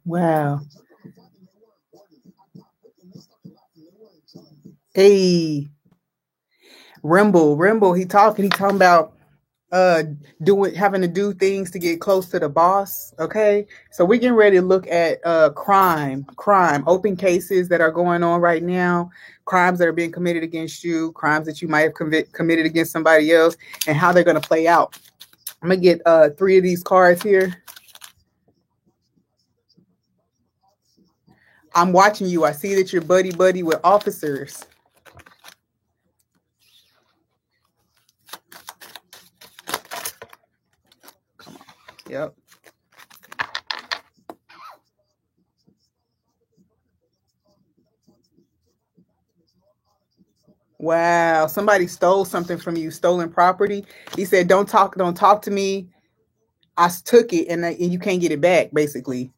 Wow. Hey, Rimble, he talking about uh doing having to do things to get close to the boss. Okay. So we're getting ready to look at crime, open cases that are going on right now, crimes that are being committed against you, crimes that you might have committed against somebody else, and how they're gonna play out. I'm gonna get three of these cards here. I'm watching you. I see that you're buddy with officers. Come on. Yep. Wow, somebody stole something from you, stolen property. He said, don't talk to me. I took it and you can't get it back, basically.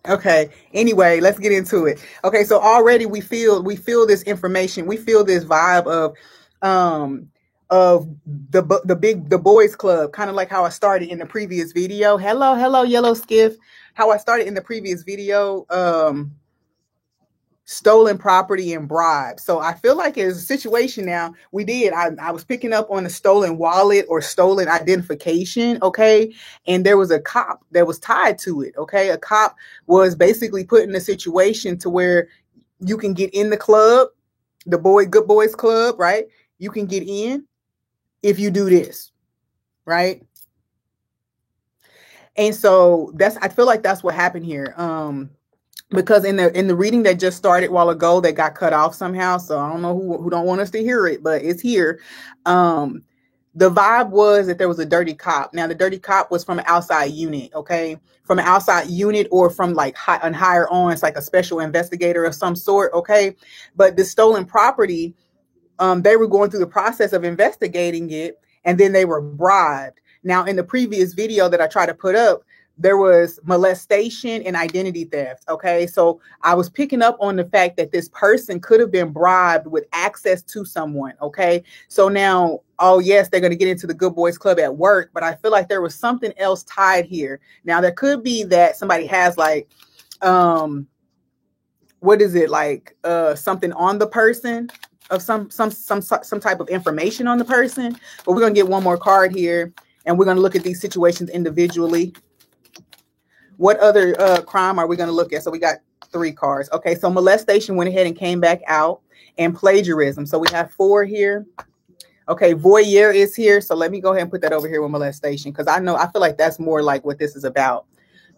Okay. Anyway, let's get into it. Okay, so already we feel this information. We feel this vibe um of the boys club, kind of like how I started in the previous video. Hello, yellow skiff. How I started in the previous video. Stolen property and bribe. So I feel like it's a situation now. I was picking up on a stolen wallet or stolen identification. Okay. And there was a cop that was tied to it. Okay. A cop was basically put in a situation to where you can get in the club, good boys club, right? You can get in if you do this, right? And so I feel like that's what happened here. Because in the reading that just started a while ago, that got cut off somehow. So I don't know who don't want us to hear it, but it's here. Um, the vibe was that there was a dirty cop. Now the dirty cop was from an outside unit, okay, from an outside unit or from like higher on. It's like a special investigator of some sort, okay. But the stolen property, they were going through the process of investigating it, and then they were bribed. Now, in the previous video that I tried to put up, there was molestation and identity theft. Okay. So I was picking up on the fact that this person could have been bribed with access to someone. Okay. So now, oh, yes, they're going to get into the Good Boys Club at work, but I feel like there was something else tied here. Now, there could be that somebody has like, what is it, like something on the person of some type of information on the person. But we're going to get one more card here, and we're going to look at these situations individually. What other crime are we going to look at? So we got three cards. Okay, so molestation went ahead and came back out, and plagiarism. So we have four here. Okay, voyeur is here. So let me go ahead and put that over here with molestation, because I feel like that's more like what this is about.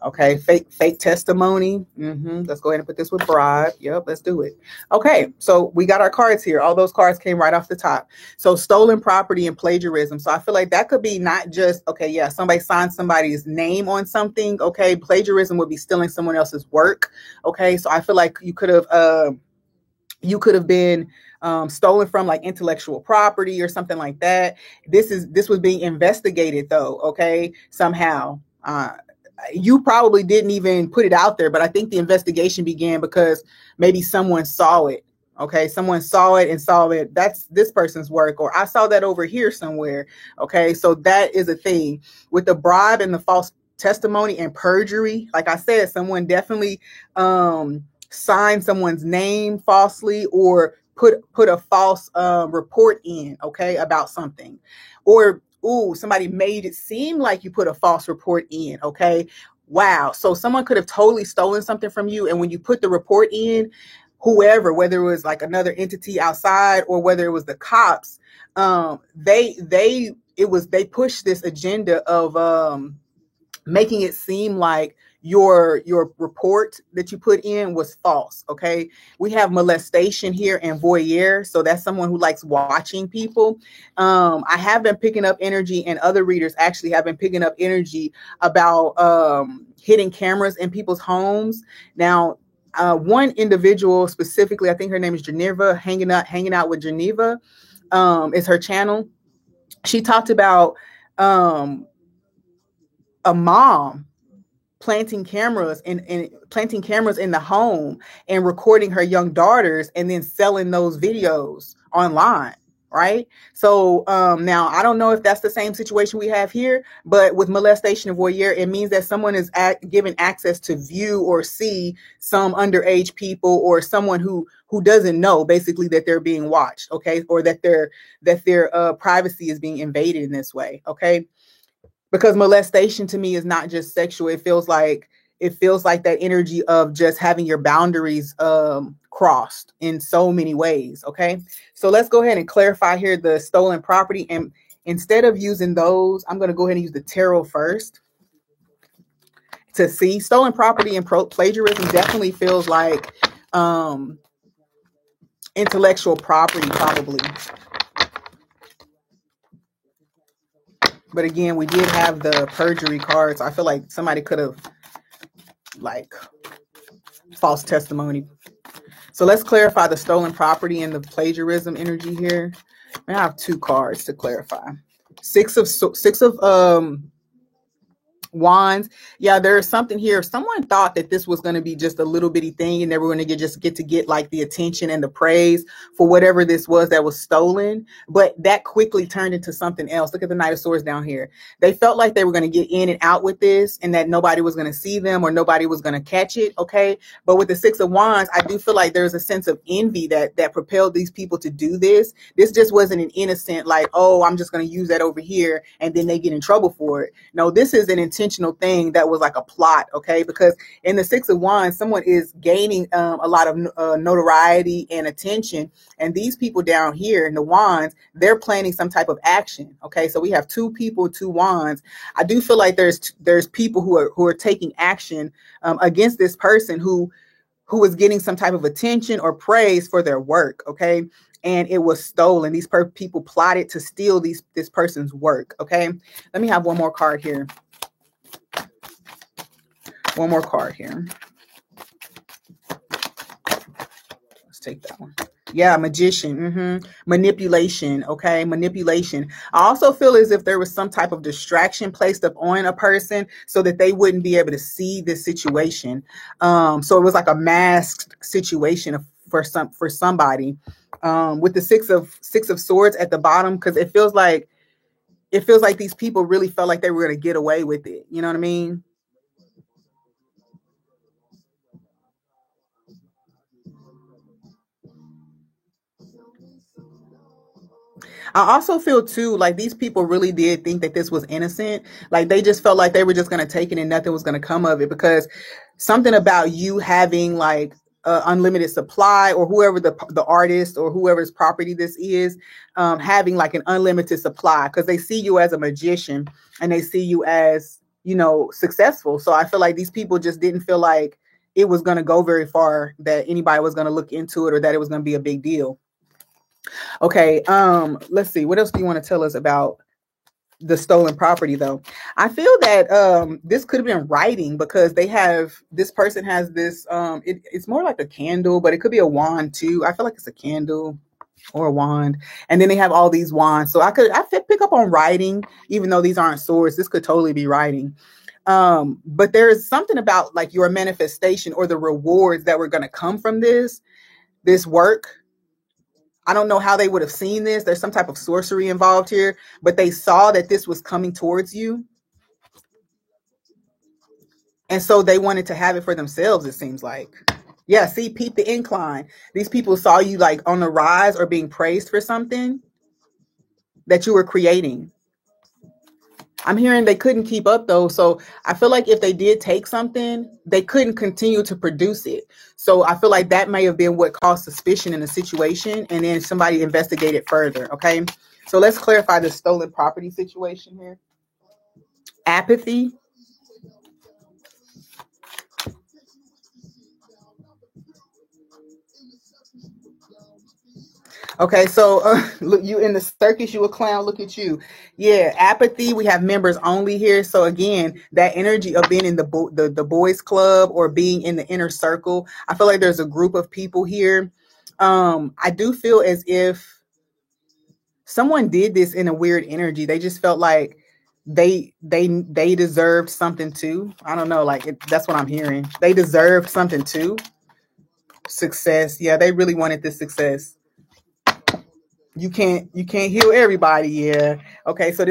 Okay, fake testimony. Let's go ahead and put this with bribe. Yep, let's do it. Okay, so we got our cards here. All those cards came right off the top. So stolen property and plagiarism. So I feel like that could be not just, okay, yeah, somebody signed somebody's name on something. Okay, plagiarism would be stealing someone else's work. Okay, so I feel like you could have been stolen from like intellectual property or something like that. This was being investigated though. Okay, somehow. You probably didn't even put it out there, but I think the investigation began because maybe someone saw it. Okay, someone saw it and saw that that's this person's work, or I saw that over here somewhere. Okay, so that is a thing with the bribe and the false testimony and perjury. Like I said, someone definitely signed someone's name falsely, or put a false report in, okay, about something, or somebody made it seem like you put a false report in. Okay. Wow. So someone could have totally stolen something from you. And when you put the report in, whoever, whether it was like another entity outside or whether it was the cops, they pushed this agenda of making it seem like your report that you put in was false. Okay, we have molestation here and voyeur, so that's someone who likes watching people. I have been picking up energy, and other readers actually have been picking up energy about hidden cameras in people's homes. Now, one individual specifically, I think her name is Geneva, hanging out with Geneva, is her channel. She talked about um, a mom planting cameras in the home and recording her young daughters and then selling those videos online, right? So now I don't know if that's the same situation we have here, but with molestation and voyeur, it means that someone is given access to view or see some underage people or someone who doesn't know basically that they're being watched, okay, or that their privacy is being invaded in this way, okay? Because molestation to me is not just sexual. It feels like that energy of just having your boundaries crossed in so many ways. Okay, so let's go ahead and clarify here the stolen property. And instead of using those, I'm going to go ahead and use the tarot first to see stolen property and plagiarism. Definitely feels like intellectual property, probably. But again, we did have the perjury cards. I feel like somebody could have like false testimony. So let's clarify the stolen property and the plagiarism energy here. I have two cards to clarify. Six of wands. Yeah, there's something here. Someone thought that this was going to be just a little bitty thing and they were going to get like the attention and the praise for whatever this was that was stolen, but that quickly turned into something else. Look at the Knight of Swords down here. They felt like they were going to get in and out with this and that nobody was going to see them or nobody was going to catch it, okay? But with the Six of Wands, I do feel like there's a sense of envy that propelled these people to do this. This just wasn't an innocent like, oh, I'm just going to use that over here and then they get in trouble for it. No, this is an intentional thing that was like a plot, okay? Because in the Six of Wands, someone is gaining a lot of notoriety and attention, and these people down here in the Wands, they're planning some type of action, okay? So we have two people, two Wands. I do feel like there's people who are taking action against this person who is getting some type of attention or praise for their work, okay? And it was stolen. These people plotted to steal this person's work, okay? Let me have one more card here. One more card here. Let's take that one. Yeah, magician. Manipulation. Okay, manipulation. I also feel as if there was some type of distraction placed upon a person so that they wouldn't be able to see this situation. So it was like a masked situation for somebody. With the six of swords at the bottom, because it feels like these people really felt like they were going to get away with it. You know what I mean? I also feel too like these people really did think that this was innocent. Like they just felt like they were just going to take it and nothing was going to come of it, because something about you having like unlimited supply, or whoever the artist or whoever's property this is, having like an unlimited supply, because they see you as a magician and they see you as, successful. So I feel like these people just didn't feel like it was going to go very far, that anybody was going to look into it, or that it was going to be a big deal. Okay, let's see. What else do you want to tell us about the stolen property, though? I feel that this could have been writing, because this person has this, it's more like a candle, but it could be a wand too. I feel like it's a candle or a wand. And then they have all these wands. So I pick up on writing, even though these aren't swords. This could totally be writing. But there is something about like your manifestation or the rewards that were going to come from this work. I don't know how they would have seen this. There's some type of sorcery involved here, but they saw that this was coming towards you. And so they wanted to have it for themselves, it seems like. Yeah, see, peep the incline. These people saw you like on the rise or being praised for something that you were creating. I'm hearing they couldn't keep up though. So I feel like if they did take something, they couldn't continue to produce it. So I feel like that may have been what caused suspicion in the situation, and then somebody investigated further. Okay. So let's clarify the stolen property situation here. Apathy. Okay, so look, you in the circus, you a clown. Look at you. Yeah, apathy. We have members only here. So again, that energy of being in the boys club or being in the inner circle. I feel like there's a group of people here. I do feel as if someone did this in a weird energy. They just felt like they deserved something too. I don't know. Like that's what I'm hearing. They deserved something too. Success. Yeah, they really wanted this success. You can't heal everybody. Yeah. Okay, so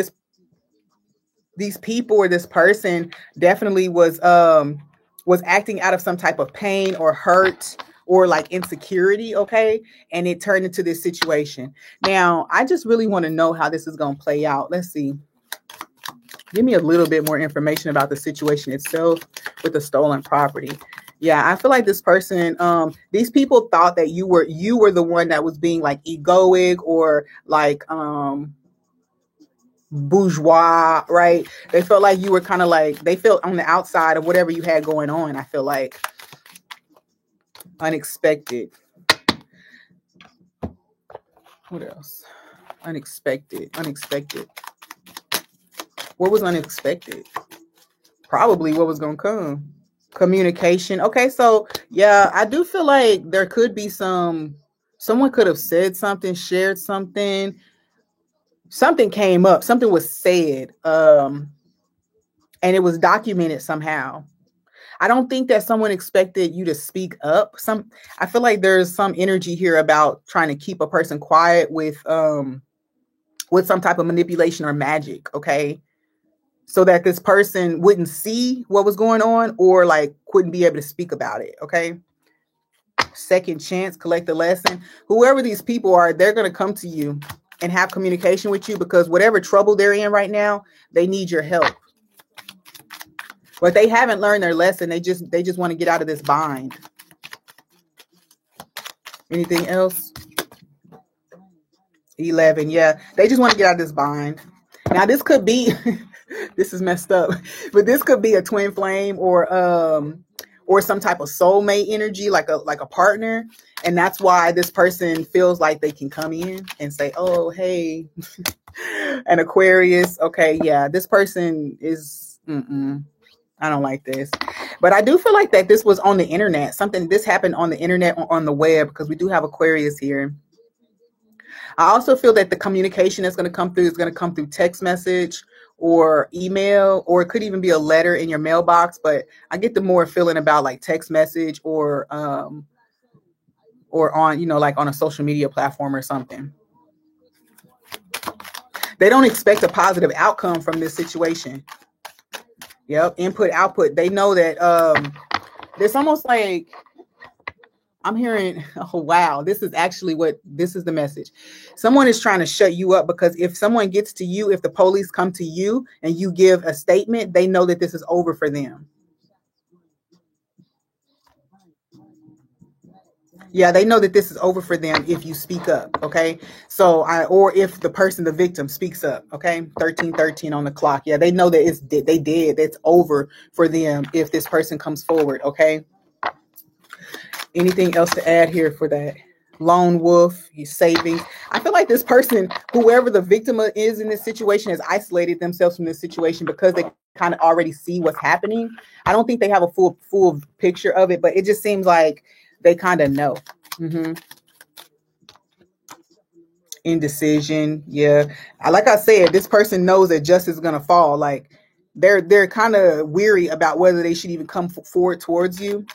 these people or this person definitely was acting out of some type of pain or hurt or like insecurity, okay? And it turned into this situation. Now, I just really want to know how this is going to play out. Let's see. Give me a little bit more information about the situation itself with the stolen property. Yeah, I feel like this person, these people thought that you were the one that was being like egoic or like bourgeois, right? They felt like you were kind of like, they felt on the outside of whatever you had going on. I feel like unexpected. What else? Unexpected. What was unexpected? Probably what was going to come. Communication. Okay, so yeah, I do feel like there could be someone could have said something, shared something, something came up, something was said, and it was documented somehow. I don't think that someone expected you to speak up. I feel like there's some energy here about trying to keep a person quiet with some type of manipulation or magic, okay? So that this person wouldn't see what was going on or like couldn't be able to speak about it, okay? Second chance, collect the lesson. Whoever these people are, they're going to come to you and have communication with you because whatever trouble they're in right now, they need your help. But they haven't learned their lesson. They just want to get out of this bind. Anything else? 11. Yeah, they just want to get out of this bind. Now this could be this is messed up, but this could be a twin flame or some type of soulmate energy, like a partner. And that's why this person feels like they can come in and say, oh, hey, an Aquarius. Okay, yeah, this person is, I don't like this. But I do feel like that this was on the internet. This happened on the internet, on the web, because we do have Aquarius here. I also feel that the communication that's going to come through is going to come through text message or email, or it could even be a letter in your mailbox. But I get the more feeling about like text message or on, like on a social media platform or something. They don't expect a positive outcome from this situation. Yep. Input, output. They know that there's almost like, I'm hearing, oh, wow, this is the message. Someone is trying to shut you up because if someone gets to you, if the police come to you and you give a statement, they know that this is over for them. Yeah, they know that this is over for them if you speak up, okay? So, or if the victim speaks up, okay? 1313 on the clock. Yeah, they know that they did. It's over for them if this person comes forward, okay? Anything else to add here for that? Lone wolf, he's savings. I feel like this person, whoever the victim is in this situation, has isolated themselves from this situation because they kind of already see what's happening. I don't think they have a full picture of it, but it just seems like they kind of know. Indecision. Yeah. Like I said, this person knows that justice is going to fall. Like they're kind of weary about whether they should even come forward towards you.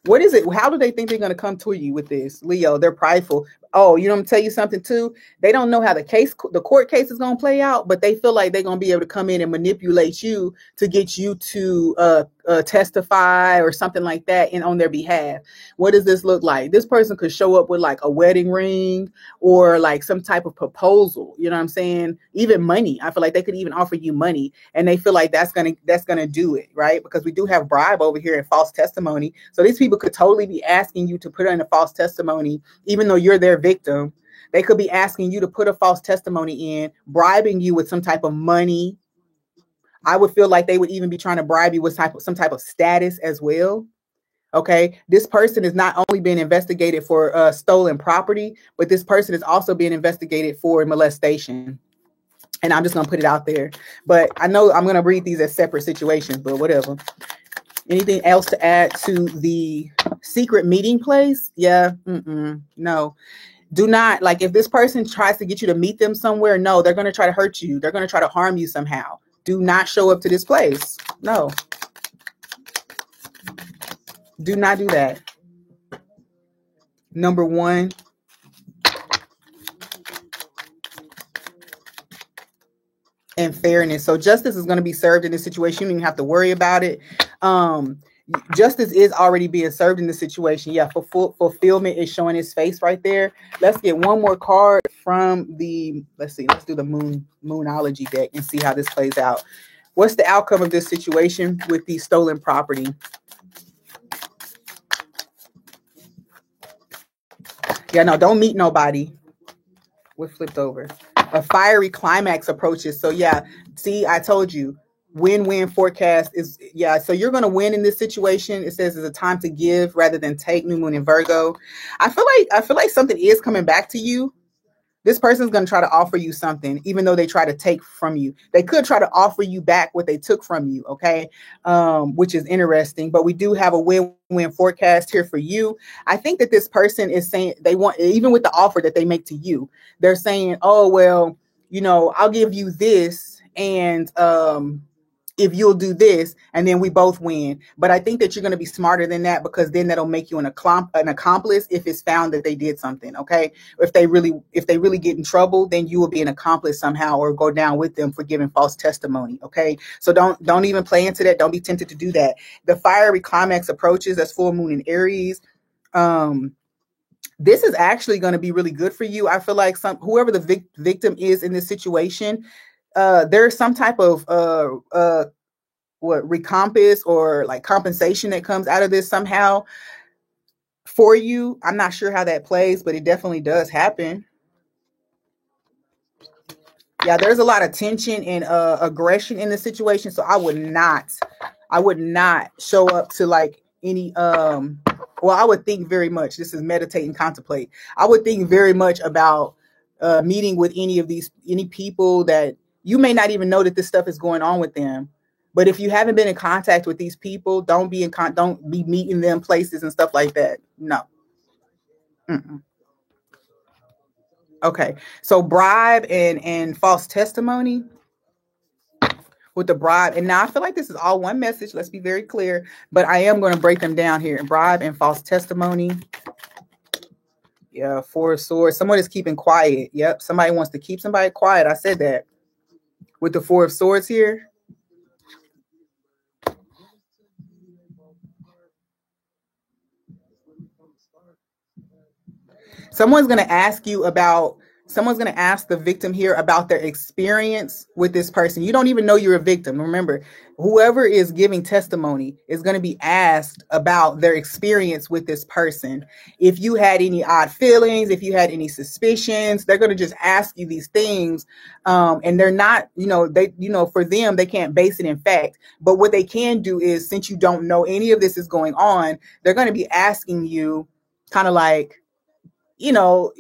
What is it? How do they think they're going to come to you with this? Leo, they're prideful. Oh, you know, I'm going to tell you something too. They don't know how the court case is going to play out, but they feel like they're going to be able to come in and manipulate you to get you to testify or something like that and on their behalf. What does this look like? This person could show up with like a wedding ring or like some type of proposal. You know what I'm saying? Even money. I feel like they could even offer you money, and they feel like that's gonna do it, right? Because we do have bribe over here and false testimony. So these people could totally be asking you to put in a false testimony, even though you're their victim. They could be asking you to put a false testimony in, bribing you with some type of money. I would feel like they would even be trying to bribe you with some type of status as well. Okay, this person is not only being investigated for stolen property, but this person is also being investigated for molestation. And I'm just gonna put it out there. But I know I'm gonna read these as separate situations, but whatever. Anything else to add to the secret meeting place? Yeah, no. Do not, like, if this person tries to get you to meet them somewhere, no, they're gonna try to hurt you. They're gonna try to harm you somehow. Do not show up to this place. No. Do not do that. Number one. And fairness. So justice is going to be served in this situation. You don't even have to worry about it. Justice is already being served in this situation. Yeah, fulfillment is showing its face right there. Let's get one more card from the, let's do the Moonology deck and see how this plays out. What's the outcome of this situation with the stolen property? Yeah, no, don't meet nobody. We're flipped over. A fiery climax approaches. So yeah, see, I told you, win-win forecast is, yeah, so you're going to win in this situation. It says it's a time to give rather than take, new moon in Virgo. I feel like something is coming back to you. This person's going to try to offer you something, even though they try to take from you. They could try to offer you back what they took from you, okay? Which is interesting. But we do have a win-win forecast here for you. I think that this person is saying they want, even with the offer that they make to you, they're saying, oh, well, you know, I'll give you this, and if you'll do this, and then we both win. But I think that you're going to be smarter than that, because then that'll make you an accomplice if it's found that they did something. Okay. If they really get in trouble, then you will be an accomplice somehow, or go down with them for giving false testimony. Okay. So don't even play into that. Don't be tempted to do that. The fiery climax approaches. That's full moon in Aries. This is actually going to be really good for you. I feel like whoever the victim is in this situation, there's some type of recompense or like compensation that comes out of this somehow for you. I'm not sure how that plays, but it definitely does happen. Yeah, there's a lot of tension and aggression in the situation. So I would not show up to like any well, I would think very much. This is meditate and contemplate. I would think very much about meeting with any people that you may not even know that this stuff is going on with them. But if you haven't been in contact with these people, don't be meeting them places and stuff like that. No. Okay. So bribe and false testimony. With the bribe, and now I feel like this is all one message. Let's be very clear, but I am going to break them down here. Bribe and false testimony. Yeah, Four of Swords. Someone is keeping quiet. Yep, somebody wants to keep somebody quiet. I said that. With the Four of Swords here. Someone's going to ask the victim here about their experience with this person. You don't even know you're a victim. Remember, whoever is giving testimony is going to be asked about their experience with this person. If you had any odd feelings, if you had any suspicions, they're going to just ask you these things. And they're not, for them, they can't base it in fact. But what they can do is, since you don't know any of this is going on, they're going to be asking you kind of like,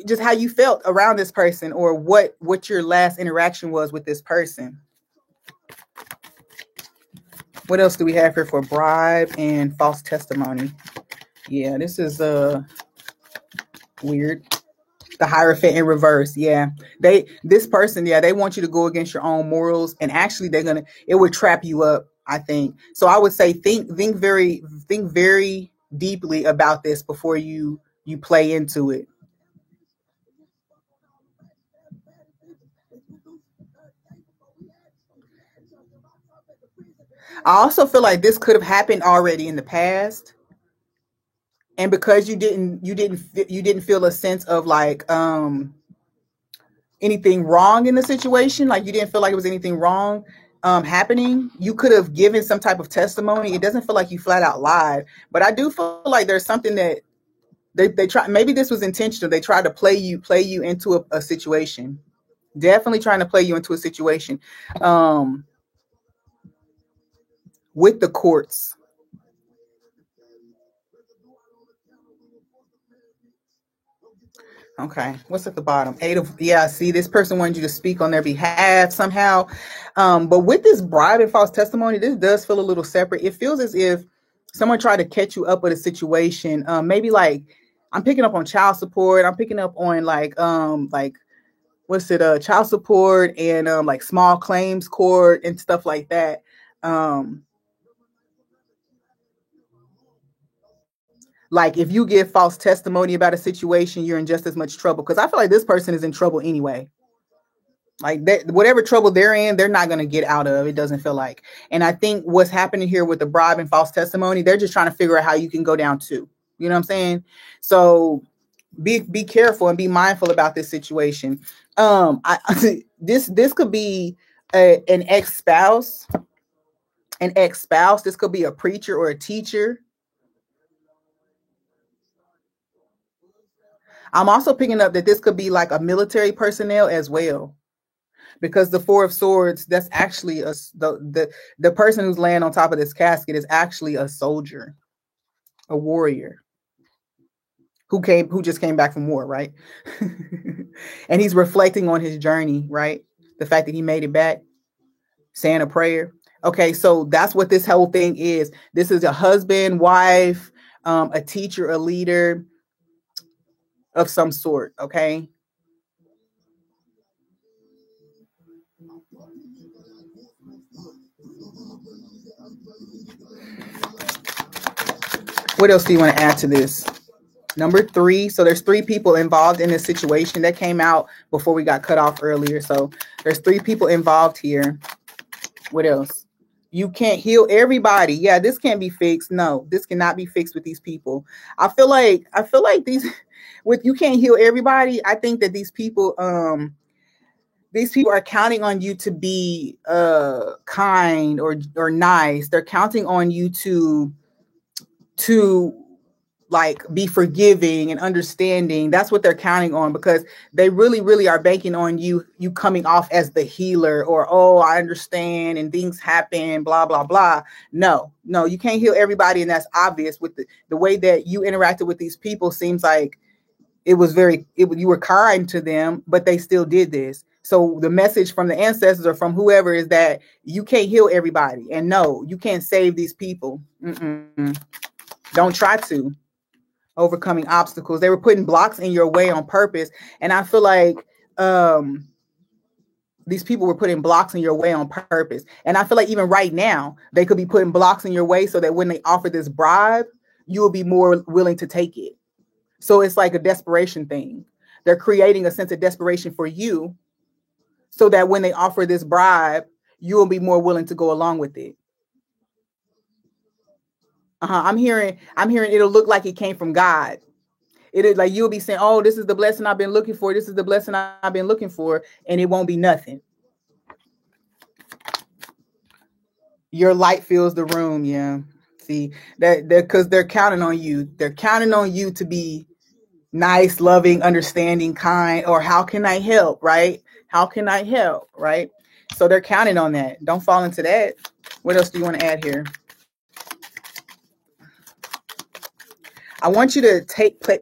just how you felt around this person, or what your last interaction was with this person. What else do we have here for bribe and false testimony? Yeah, this is weird. The Hierophant in reverse. Yeah, this person, they want you to go against your own morals, and actually it would trap you up, I think. So I would say think very deeply about this before you play into it. I also feel like this could have happened already in the past, and because you didn't feel a sense of like anything wrong in the situation, like you didn't feel like it was anything wrong happening, you could have given some type of testimony. It doesn't feel like you flat out lied, but I do feel like there's something that they try. Maybe this was intentional. They tried to play you into a situation. Definitely trying to play you into a situation. With the courts. Okay, what's at the bottom? Eight of, yeah, see, this person wanted you to speak on their behalf somehow. But with this bribe and false testimony, this does feel a little separate. It feels as if someone tried to catch you up with a situation. Maybe like I'm picking up on child support. I'm picking up on like what's it, child support and like small claims court and stuff like that. Like if you give false testimony about a situation, you're in just as much trouble, because I feel like this person is in trouble anyway. Like that, whatever trouble they're in, they're not going to get out of. It doesn't feel like. And I think what's happening here with the bribe and false testimony, they're just trying to figure out how you can go down too. You know what I'm saying? So be careful and be mindful about this situation. This could be an ex-spouse, This could be a preacher or a teacher. I'm also picking up that this could be like a military personnel as well, because the Four of Swords, that's actually the person who's laying on top of this casket is actually a soldier, a warrior who just came back from war, right? And he's reflecting on his journey, right? The fact that he made it back, saying a prayer. Okay, so that's what this whole thing is. This is a husband, wife, a teacher, a leader of some sort, okay? What else do you want to add to this? Number 3. So there's 3 people involved in this situation that came out before we got cut off earlier. So there's 3 people involved here. What else? You can't heal everybody. Yeah, this can't be fixed. No, this cannot be fixed with these people. I feel like these with you can't heal everybody. I think that these people are counting on you to be kind or nice. They're counting on you to like be forgiving and understanding. That's what they're counting on, because they really, really are banking on you coming off as the healer, or, oh, I understand and things happen, blah, blah, blah. No, you can't heal everybody. And that's obvious with the way that you interacted with these people. Seems like you were kind to them, but they still did this. So the message from the ancestors or from whoever is that you can't heal everybody. And no, you can't save these people. Don't try to. Overcoming obstacles. They were putting blocks in your way on purpose. And I feel like these people were putting blocks in your way on purpose. And I feel like even right now, they could be putting blocks in your way so that when they offer this bribe, you will be more willing to take it. So it's like a desperation thing. They're creating a sense of desperation for you so that when they offer this bribe, you will be more willing to go along with it. I'm hearing it'll look like it came from God. It is like you'll be saying, oh, this is the blessing I've been looking for. This is the blessing I've been looking for. And it won't be nothing. Your light fills the room. Yeah. See that because they're counting on you. They're counting on you to be nice, loving, understanding, kind, or how can I help? Right? How can I help? Right? So they're counting on that. Don't fall into that. What else do you want to add here? I want you to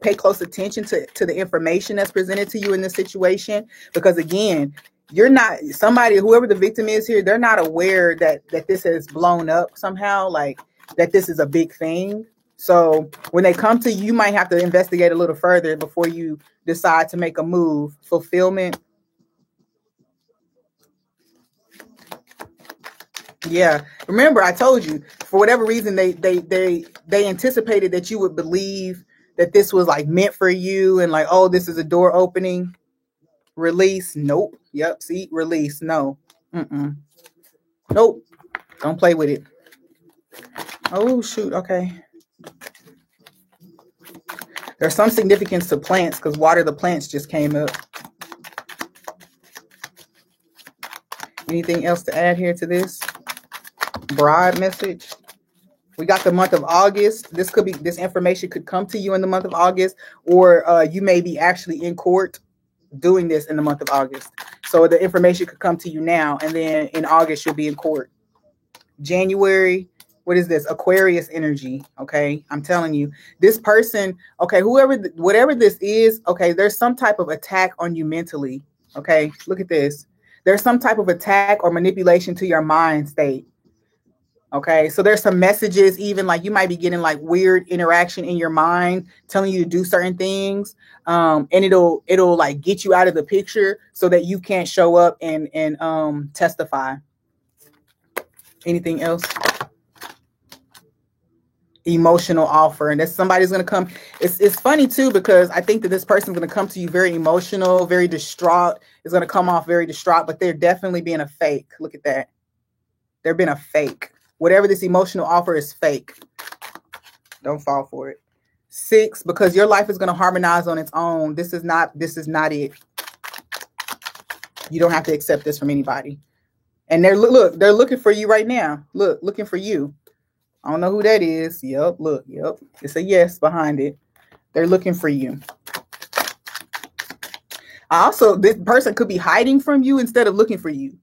pay close attention to the information that's presented to you in this situation, because again, you're not whoever the victim is here, they're not aware that this has blown up somehow, like that this is a big thing. So when they come to you, you might have to investigate a little further before you decide to make a move. Fulfillment. Yeah. Remember, I told you, for whatever reason, they anticipated that you would believe that this was like meant for you and like, oh, this is a door opening. Release. Nope. Yep. See, release. No. Nope. Don't play with it. Oh, shoot. Okay. There's some significance to plants because water the plants just came up. Anything else to add here to this? Bribe message. We got the month of August. This information could come to you in the month of August, or you may be actually in court doing this in the month of August. So the information could come to you now, and then in August you'll be in court. January, What is this? Aquarius energy. Okay. I'm telling you, this person, okay, whatever this is, okay, there's some type of attack on you mentally. Okay. Look at this. There's some type of attack or manipulation to your mind state. Okay. So there's some messages, even like you might be getting like weird interaction in your mind telling you to do certain things. And it'll like get you out of the picture so that you can't show up and testify. Anything else? Emotional offer, and that somebody's going to come. It's funny too, because I think that this person's going to come to you very emotional, very distraught. It's going to come off very distraught, but they're definitely being a fake. Look at that. They're being a fake. Whatever this emotional offer is fake. Don't fall for it. 6, because your life is going to harmonize on its own. This is not it. You don't have to accept this from anybody. And they're looking for you right now. Looking for you. I don't know who that is. Yep, look, yep. It's a yes behind it. They're looking for you. Also, this person could be hiding from you instead of looking for you.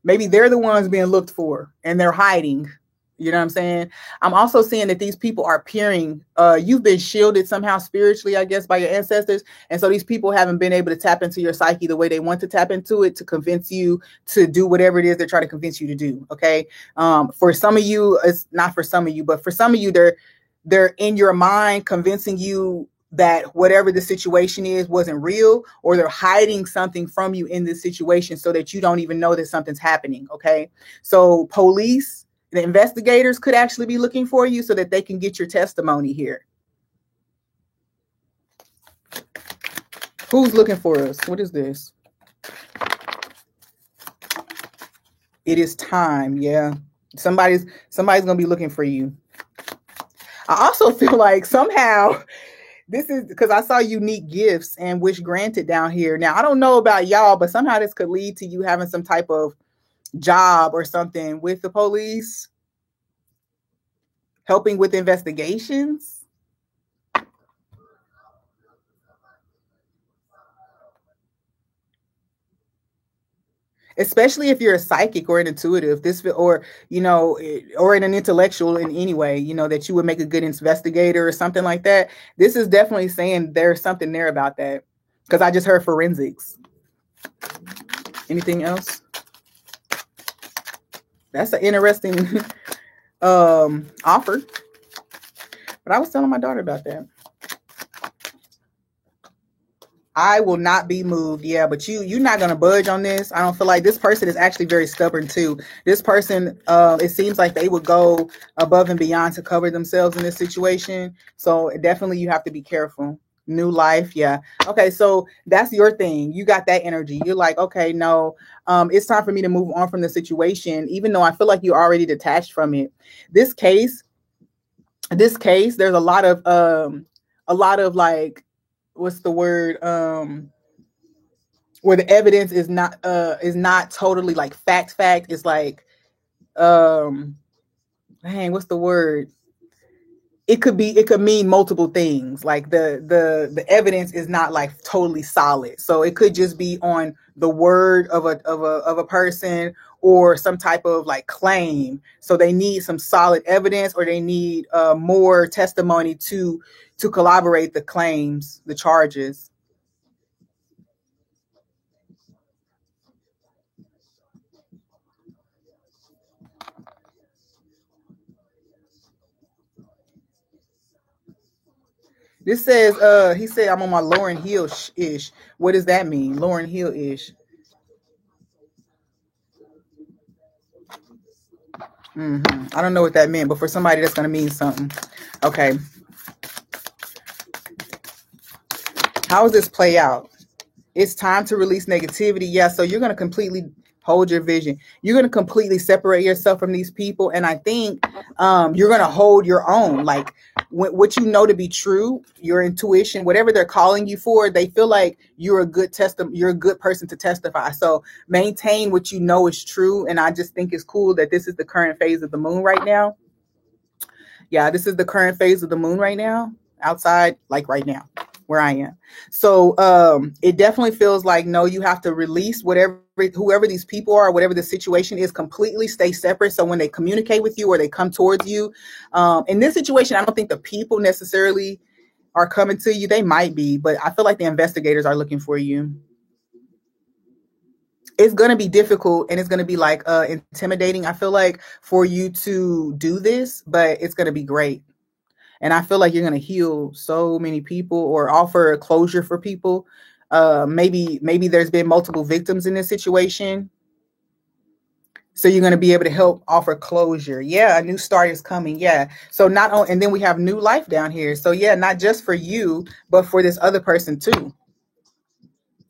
Maybe they're the ones being looked for and they're hiding. You know what I'm saying? I'm also seeing that these people are peering. You've been shielded somehow spiritually, I guess, by your ancestors. And so these people haven't been able to tap into your psyche the way they want to tap into it to convince you to do whatever it is they're trying to convince you to do. Okay. For some of you, it's not for some of you, but for some of you, they're in your mind convincing you that whatever the situation is wasn't real, or they're hiding something from you in this situation so that you don't even know that something's happening. Okay. So police, the investigators could actually be looking for you so that they can get your testimony here. Who's looking for us? What is this? It is time. Yeah. Somebody's going to be looking for you. I also feel like somehow this is because I saw unique gifts and wish granted down here. Now, I don't know about y'all, but somehow this could lead to you having some type of job or something with the police, helping with investigations. Especially if you're a psychic or an intuitive, or an intellectual in any way, that you would make a good investigator or something like that. This is definitely saying there's something there about that, because I just heard forensics. Anything else? That's an interesting offer. But I was telling my daughter about that. I will not be moved. Yeah, but you're not going to budge on this. I don't feel like this person is actually very stubborn too. This person, it seems like they would go above and beyond to cover themselves in this situation. So definitely you have to be careful. New life. Yeah. Okay. So that's your thing. You got that energy. You're like, okay, no, it's time for me to move on from the situation, even though I feel like you're already detached from it. This case, there's a lot of like, what's the word? Where the evidence is not totally like fact. It's like, what's the word? It could mean multiple things. Like the evidence is not like totally solid. So it could just be on the word of a person or some type of like claim. So they need some solid evidence, or they need more testimony to corroborate the claims, the charges. This says, he said, I'm on my Lauryn Hill-ish. What does that mean? Lauryn Hill-ish. I don't know what that meant, but for somebody that's going to mean something. Okay. How does this play out? It's time to release negativity. Yeah, so you're going to completely hold your vision. You're going to completely separate yourself from these people. And I think you're going to hold your own. Like what you know to be true, your intuition, whatever they're calling you for, they feel like you're a good person to testify. So maintain what you know is true. And I just think it's cool that this is the current phase of the moon right now. Yeah, this is the current phase of the moon right now. Outside, like right now. where I am. So it definitely feels like, no, you have to release whoever these people are, whatever the situation is, completely stay separate. So when they communicate with you or they come towards you, in this situation, I don't think the people necessarily are coming to you. They might be, but I feel like the investigators are looking for you. It's going to be difficult and it's going to be like intimidating, I feel like, for you to do this, but it's going to be great. And I feel like you're going to heal so many people or offer closure for people. Maybe there's been multiple victims in this situation. So you're going to be able to help offer closure. Yeah, a new start is coming. Yeah. So not only, and then we have new life down here. So yeah, not just for you, but for this other person too.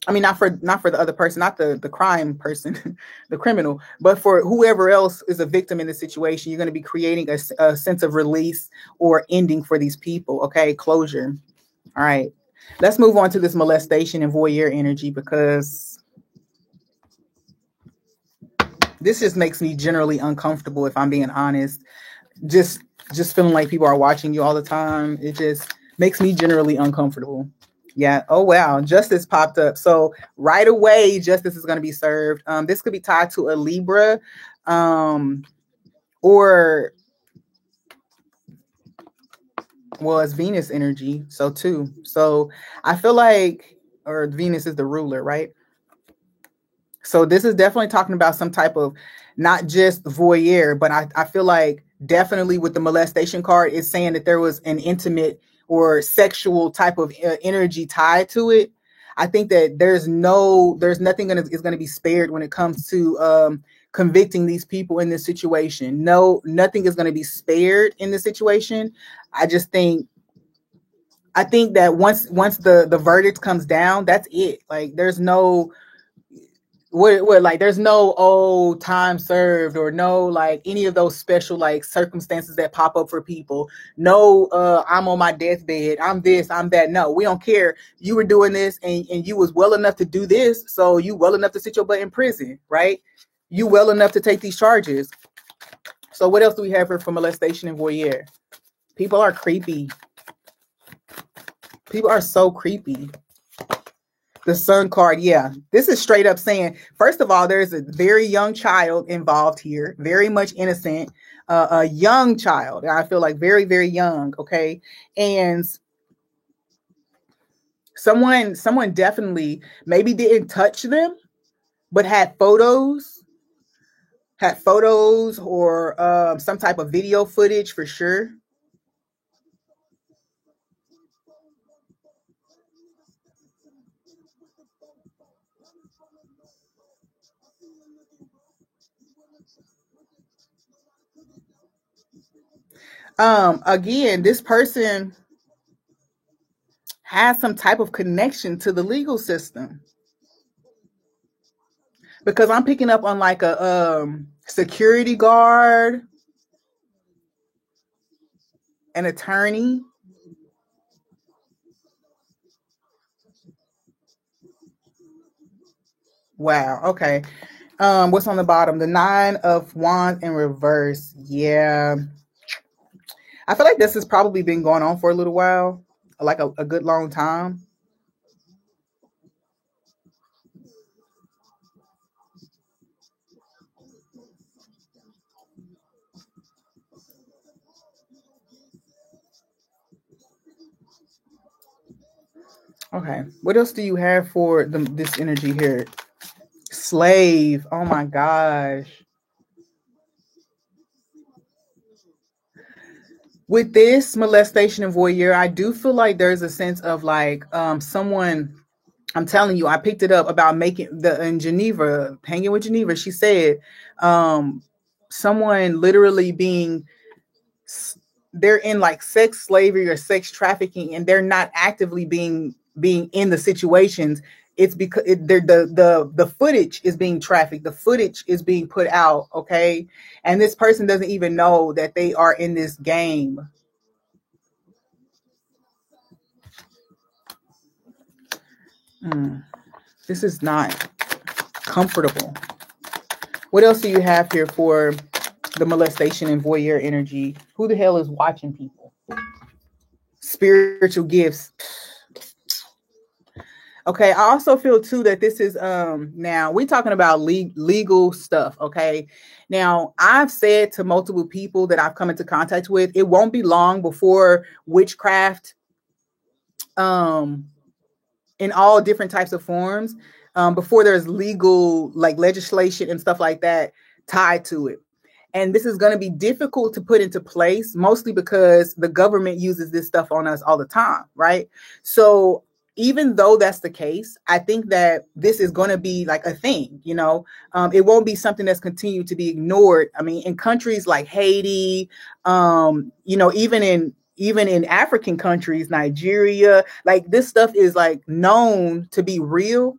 I mean, not for the other person, not the crime person, the criminal, but for whoever else is a victim in the situation. You're going to be creating a sense of release or ending for these people. Okay, closure. All right, let's move on to this molestation and voyeur energy, because this just makes me generally uncomfortable, if I'm being honest. Just feeling like people are watching you all the time. It just makes me generally uncomfortable. Yeah. Oh, wow. Justice popped up. So right away, justice is going to be served. This could be tied to a Libra, or, well, it's Venus energy. So too. So I feel like, or Venus is the ruler, right? So this is definitely talking about some type of, not just voyeur, but I feel like definitely with the molestation card, it's saying that there was an intimate or sexual type of energy tied to it. I think that there's nothing is going to be spared when it comes to convicting these people in this situation. No, nothing is going to be spared in this situation. I think that once the verdict comes down, that's it. Like there's no like there's no time served, or no like any of those special like circumstances that pop up for people. No, I'm on my deathbed, I'm this, I'm that. No, we don't care. You were doing this and you was well enough to do this, so you well enough to sit your butt in prison, right? You well enough to take these charges. So what else do we have here for molestation and voyeur? People are creepy. People are so creepy. The Sun card, yeah. This is straight up saying, first of all, there's a very young child involved here, very much innocent, a young child. I feel like very, very young, okay? And someone definitely maybe didn't touch them, but had photos or some type of video footage for sure. Again, this person has some type of connection to the legal system, because I'm picking up on like a security guard, an attorney. Wow. Okay. What's on the bottom? The 9 of Wands in reverse. Yeah. I feel like this has probably been going on for a little while, like a good long time. Okay. What else do you have for this energy here? Slave. Oh my gosh. With this molestation and voyeur, I do feel like there's a sense of like someone. I'm telling you, I picked it up about making in Geneva, hanging with Geneva. She said um, someone literally being, they're in like sex slavery or sex trafficking, and they're not actively being in the situations. It's because the footage is being trafficked, the footage is being put out, okay, and this person doesn't even know that they are in this game. This is not comfortable. What else do you have here for the molestation and voyeur energy? Who the hell is watching people? Spiritual gifts. Okay, I also feel too that this is now we're talking about legal stuff, okay? Now, I've said to multiple people that I've come into contact with, it won't be long before witchcraft um in all different types of forms, before there's legal like legislation and stuff like that tied to it. And this is going to be difficult to put into place, mostly because the government uses this stuff on us all the time, right? So even though that's the case, I think that this is going to be like a thing, you know. It won't be something that's continued to be ignored. I mean, in countries like Haiti, you know, even in African countries, Nigeria, like this stuff is like known to be real,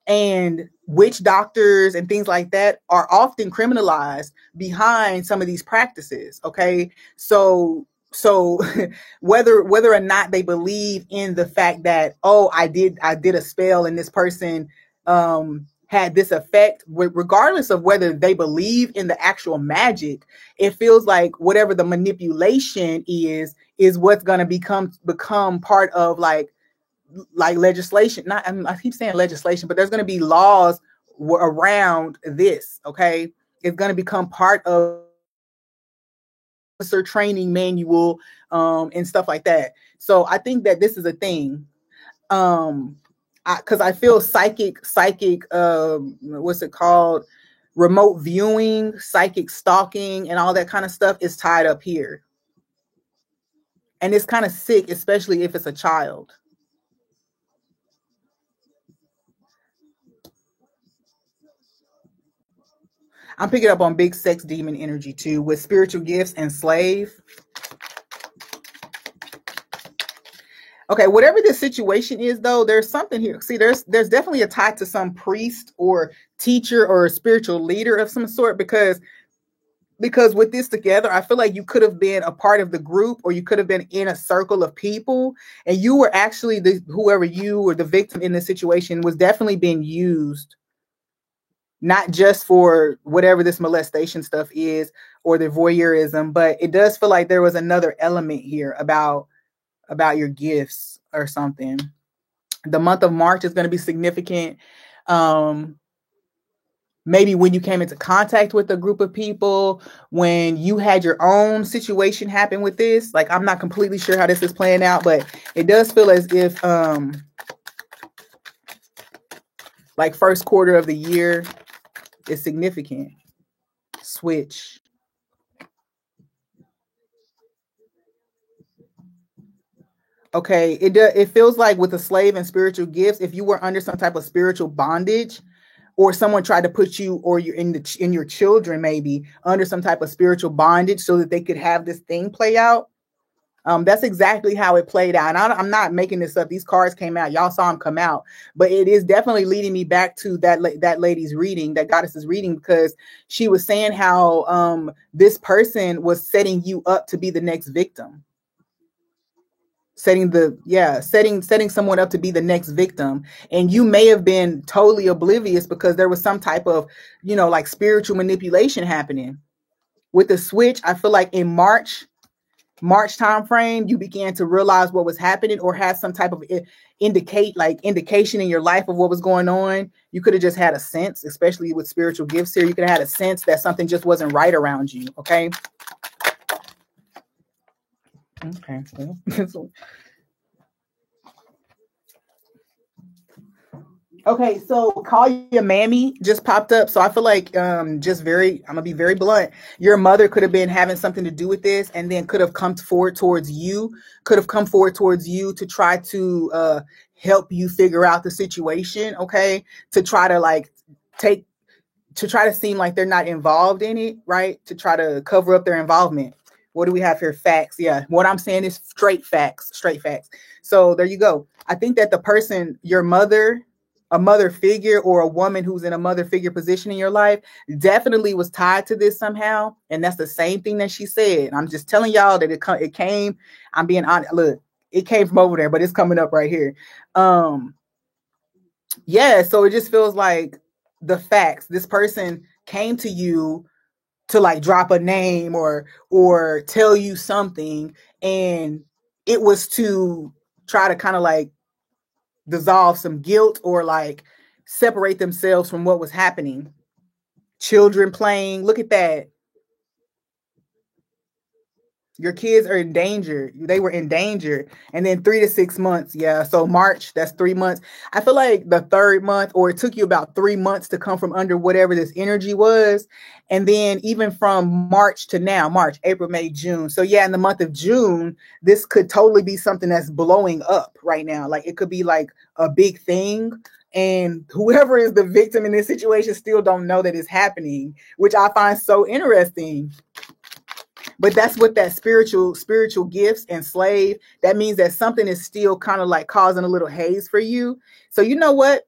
and witch doctors and things like that are often criminalized behind some of these practices. Okay, so whether or not they believe in the fact that, oh, I did a spell and this person had this effect, regardless of whether they believe in the actual magic, it feels like whatever the manipulation is what's going to become part of like legislation. Not, I keep saying legislation, but there's going to be laws around this. Okay, it's going to become part of officer training manual, and stuff like that. So I think that this is a thing. Because I feel psychic, what's it called? Remote viewing, psychic stalking, and all that kind of stuff is tied up here. And it's kind of sick, especially if it's a child. I'm picking up on big sex demon energy too, with spiritual gifts and slave. Okay, whatever the situation is, though, there's something here. See, there's definitely a tie to some priest or teacher or spiritual leader of some sort, because with this together, I feel like you could have been a part of the group, or you could have been in a circle of people, and you were actually whoever you were, the victim in this situation, was definitely being used, not just for whatever this molestation stuff is or the voyeurism, but it does feel like there was another element here about your gifts or something. The month of March is going to be significant. Maybe when you came into contact with a group of people, when you had your own situation happen with this. Like, I'm not completely sure how this is playing out, but it does feel as if like first quarter of the year is significant. Switch. Okay, it feels like with the slave and spiritual gifts, if you were under some type of spiritual bondage, or someone tried to put you or you in your children maybe under some type of spiritual bondage so that they could have this thing play out. That's exactly how it played out. And I'm not making this up. These cards came out. Y'all saw them come out. But it is definitely leading me back to that lady's reading, that goddess's reading, because she was saying how this person was setting you up to be the next victim. Setting someone up to be the next victim, and you may have been totally oblivious because there was some type of, you know, like spiritual manipulation happening. With the switch, I feel like in March time frame, you began to realize what was happening, or had some type of indication in your life of what was going on. You could have just had a sense, especially with spiritual gifts here. You could have had a sense that something just wasn't right around you. Okay. Okay. Okay, so call your mammy just popped up. So I feel like I'm gonna be very blunt. Your mother could have been having something to do with this, and then could have come forward towards you to try to help you figure out the situation, okay? To try to like take to try to seem like they're not involved in it, right? To try to cover up their involvement. What do we have here? Facts. Yeah. What I'm saying is straight facts, straight facts. So there you go. I think that the person, your mother, a mother figure, or a woman who's in a mother figure position in your life, definitely was tied to this somehow. And that's the same thing that she said. I'm just telling y'all that it came, I'm being honest. Look, it came from over there, but it's coming up right here. Yeah. So it just feels like the facts. This person came to you to like drop a name or tell you something, and it was to try to kind of like dissolve some guilt or like separate themselves from what was happening. Children playing, look at that. Your kids are in danger. They were in danger. And then 3 to 6 months. Yeah. So March, that's 3 months. I feel like the third month, or it took you about 3 months to come from under whatever this energy was. And then even from March to now, March, April, May, June. So yeah, in the month of June, this could totally be something that's blowing up right now. Like it could be like a big thing. And whoever is the victim in this situation still don't know that it's happening, which I find so interesting. But that's what that spiritual gifts and slave, that means that something is still kind of like causing a little haze for you. So you know what?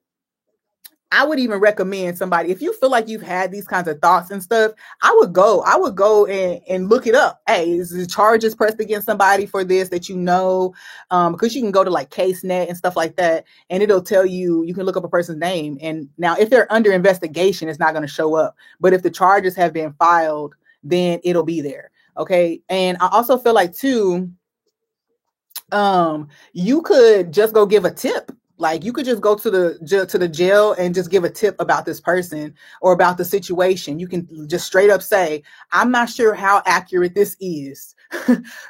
I would even recommend somebody, if you feel like you've had these kinds of thoughts and stuff, I would go and look it up. Hey, is the charges pressed against somebody for this that you know? Because you can go to like CaseNet and stuff like that, and it'll tell you, you can look up a person's name. And now if they're under investigation, it's not going to show up. But if the charges have been filed, then it'll be there. Okay. And I also feel like too, you could just go give a tip. Like you could just go to the jail and just give a tip about this person or about the situation. You can just straight up say, I'm not sure how accurate this is,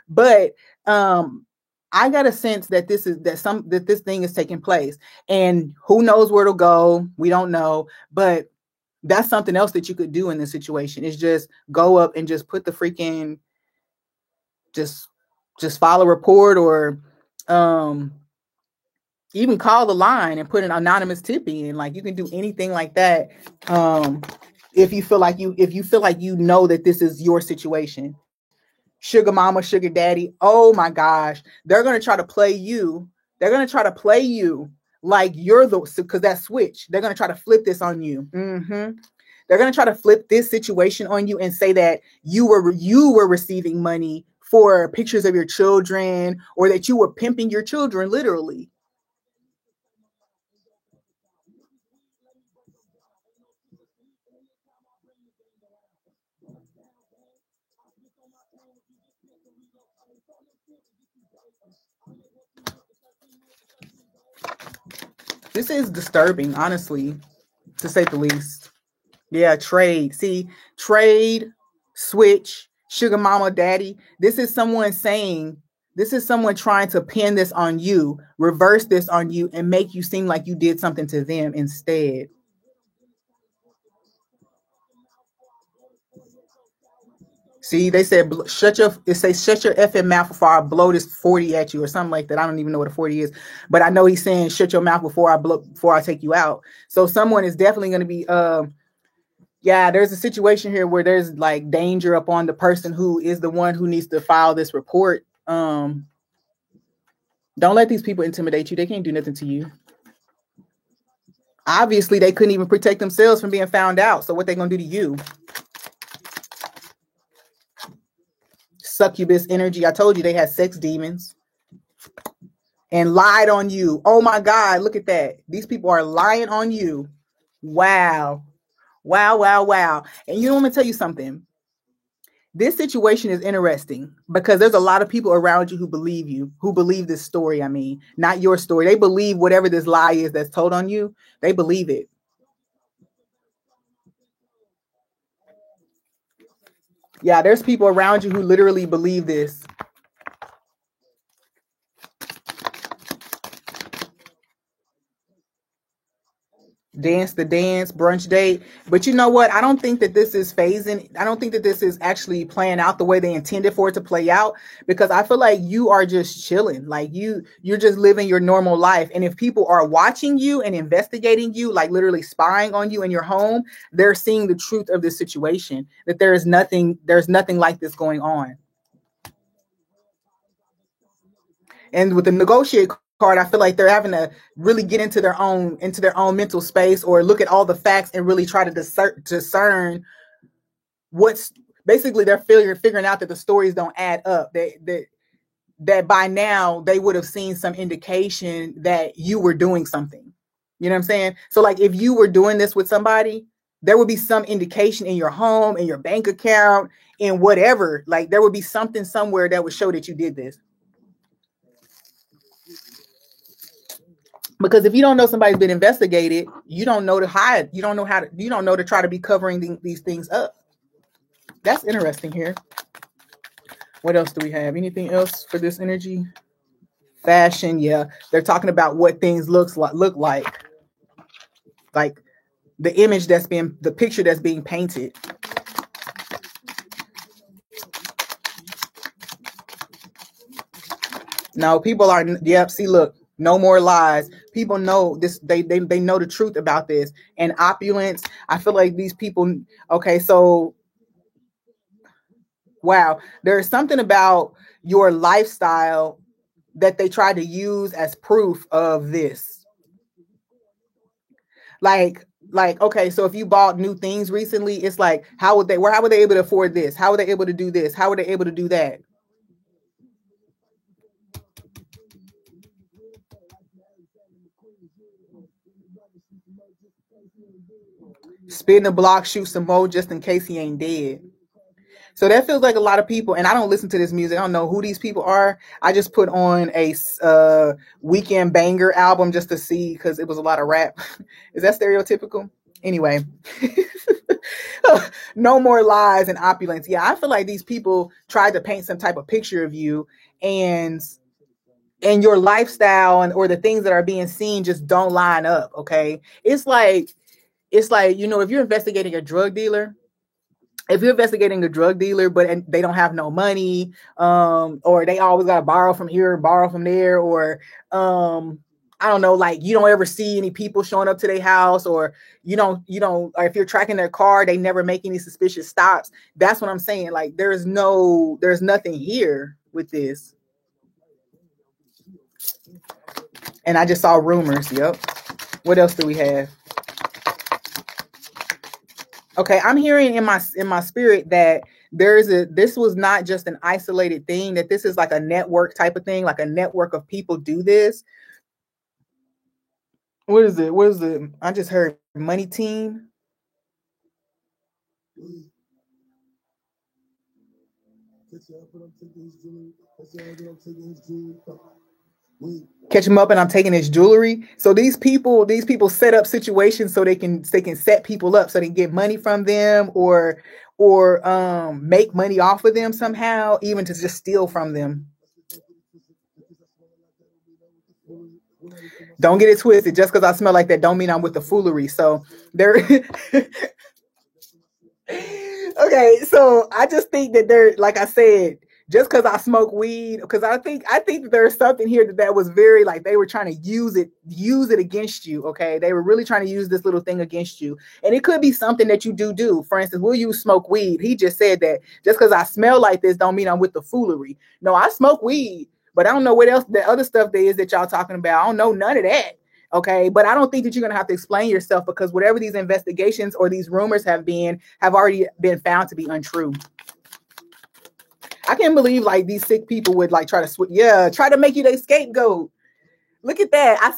but I got a sense that this thing is taking place, and who knows where it'll go. We don't know, but that's something else that you could do in this situation, is just go up and just put the freaking, just file a report, or even call the line and put an anonymous tip in. Like you can do anything like that. If you feel like you know that this is your situation. Sugar mama, sugar daddy. Oh my gosh. They're going to try to play you. They're going to try to play you like you're because that switch, they're going to try to flip this on you. They're going to try to flip this situation on you and say that you were receiving money for pictures of your children, or that you were pimping your children, literally. This is disturbing, honestly, to say the least. Yeah, trade. See, trade, switch, sugar mama, daddy. This is someone trying to pin this on you, reverse this on you, and make you seem like you did something to them instead. See, they said shut your effing mouth before I blow this 40 at you, or something like that. I don't even know what a 40 is, but I know he's saying shut your mouth before I take you out. So someone is definitely going to be yeah, there's a situation here where there's like danger upon the person who is the one who needs to file this report. Don't let these people intimidate you. They can't do nothing to you. Obviously, they couldn't even protect themselves from being found out. So what they going to do to you? Succubus energy. I told you they had sex demons and lied on you. Oh my God, look at that. These people are lying on you. Wow. Wow, wow, wow. And you know, I'm going to tell you something. This situation is interesting because there's a lot of people around you who believe this story. I mean, not your story. They believe whatever this lie is that's told on you. They believe it. Yeah, there's people around you who literally believe this. Dance the dance, brunch date. But you know what? I don't think that this is phasing. I don't think that this is actually playing out the way they intended for it to play out, because I feel like you are just chilling. Like you're just living your normal life. And if people are watching you and investigating you, like literally spying on you in your home, they're seeing the truth of this situation, that there's nothing like this going on. And with the negotiate card, I feel like they're having to really get into their own mental space, or look at all the facts and really try to discern what's basically, they're figuring out that the stories don't add up. That by now they would have seen some indication that you were doing something. You know what I'm saying? So like if you were doing this with somebody, there would be some indication in your home, in your bank account, in whatever. Like there would be something somewhere that would show that you did this. Because if you don't know somebody's been investigated, you don't know to hide. You don't know how to. You don't know to try to be covering these things up. That's interesting here. What else do we have? Anything else for this energy? Fashion, yeah. They're talking about what things look like the image that's being, the picture that's being painted. No, people are, yep, see, look, no more lies. People know this, they know the truth about this. And opulence, I feel like these people, okay, so wow, there's something about your lifestyle that they try to use as proof of this. Like, okay, so if you bought new things recently, it's like, how were they able to afford this? How were they able to do this? How were they able to do that? Spin the block, shoot some more just in case he ain't dead. So that feels like a lot of people, and I don't listen to this music. I don't know who these people are. I just put on a Weekend Banger album just to see, because it was a lot of rap. Is that stereotypical? Anyway. No more lies and opulence. Yeah, I feel like these people tried to paint some type of picture of you, and your lifestyle or the things that are being seen just don't line up. Okay. It's like, if you're investigating a drug dealer, but they don't have no money, or they always got to borrow from here, borrow from there, or I don't know, like you don't ever see any people showing up to their house, or you don't, or if you're tracking their car, they never make any suspicious stops. That's what I'm saying. Like there's nothing here with this. And I just saw rumors. Yep. What else do we have? Okay, I'm hearing in my spirit that this was not just an isolated thing, that this is like a network type of thing, like a network of people do this. What is it? I just heard money team. Catch him up and I'm taking his jewelry. So these people set up situations so they can set people up so they can get money from them, or make money off of them somehow, even to just steal from them. Don't get it twisted. Just because I smell like that don't mean I'm with the foolery. So there. Okay, so I just think that they're, like I said, just because I smoke weed, because I think that there's something here that was very, like, they were trying to use it against you. Okay, they were really trying to use this little thing against you, and it could be something that you do. For instance, will you smoke weed? He just said that just because I smell like this don't mean I'm with the foolery. No, I smoke weed, but I don't know what else the other stuff there is that y'all talking about. I don't know none of that. Okay, but I don't think that you're going to have to explain yourself, because whatever these investigations or these rumors have already been found to be untrue. I can't believe like these sick people would like try to make you their scapegoat. Look at that. I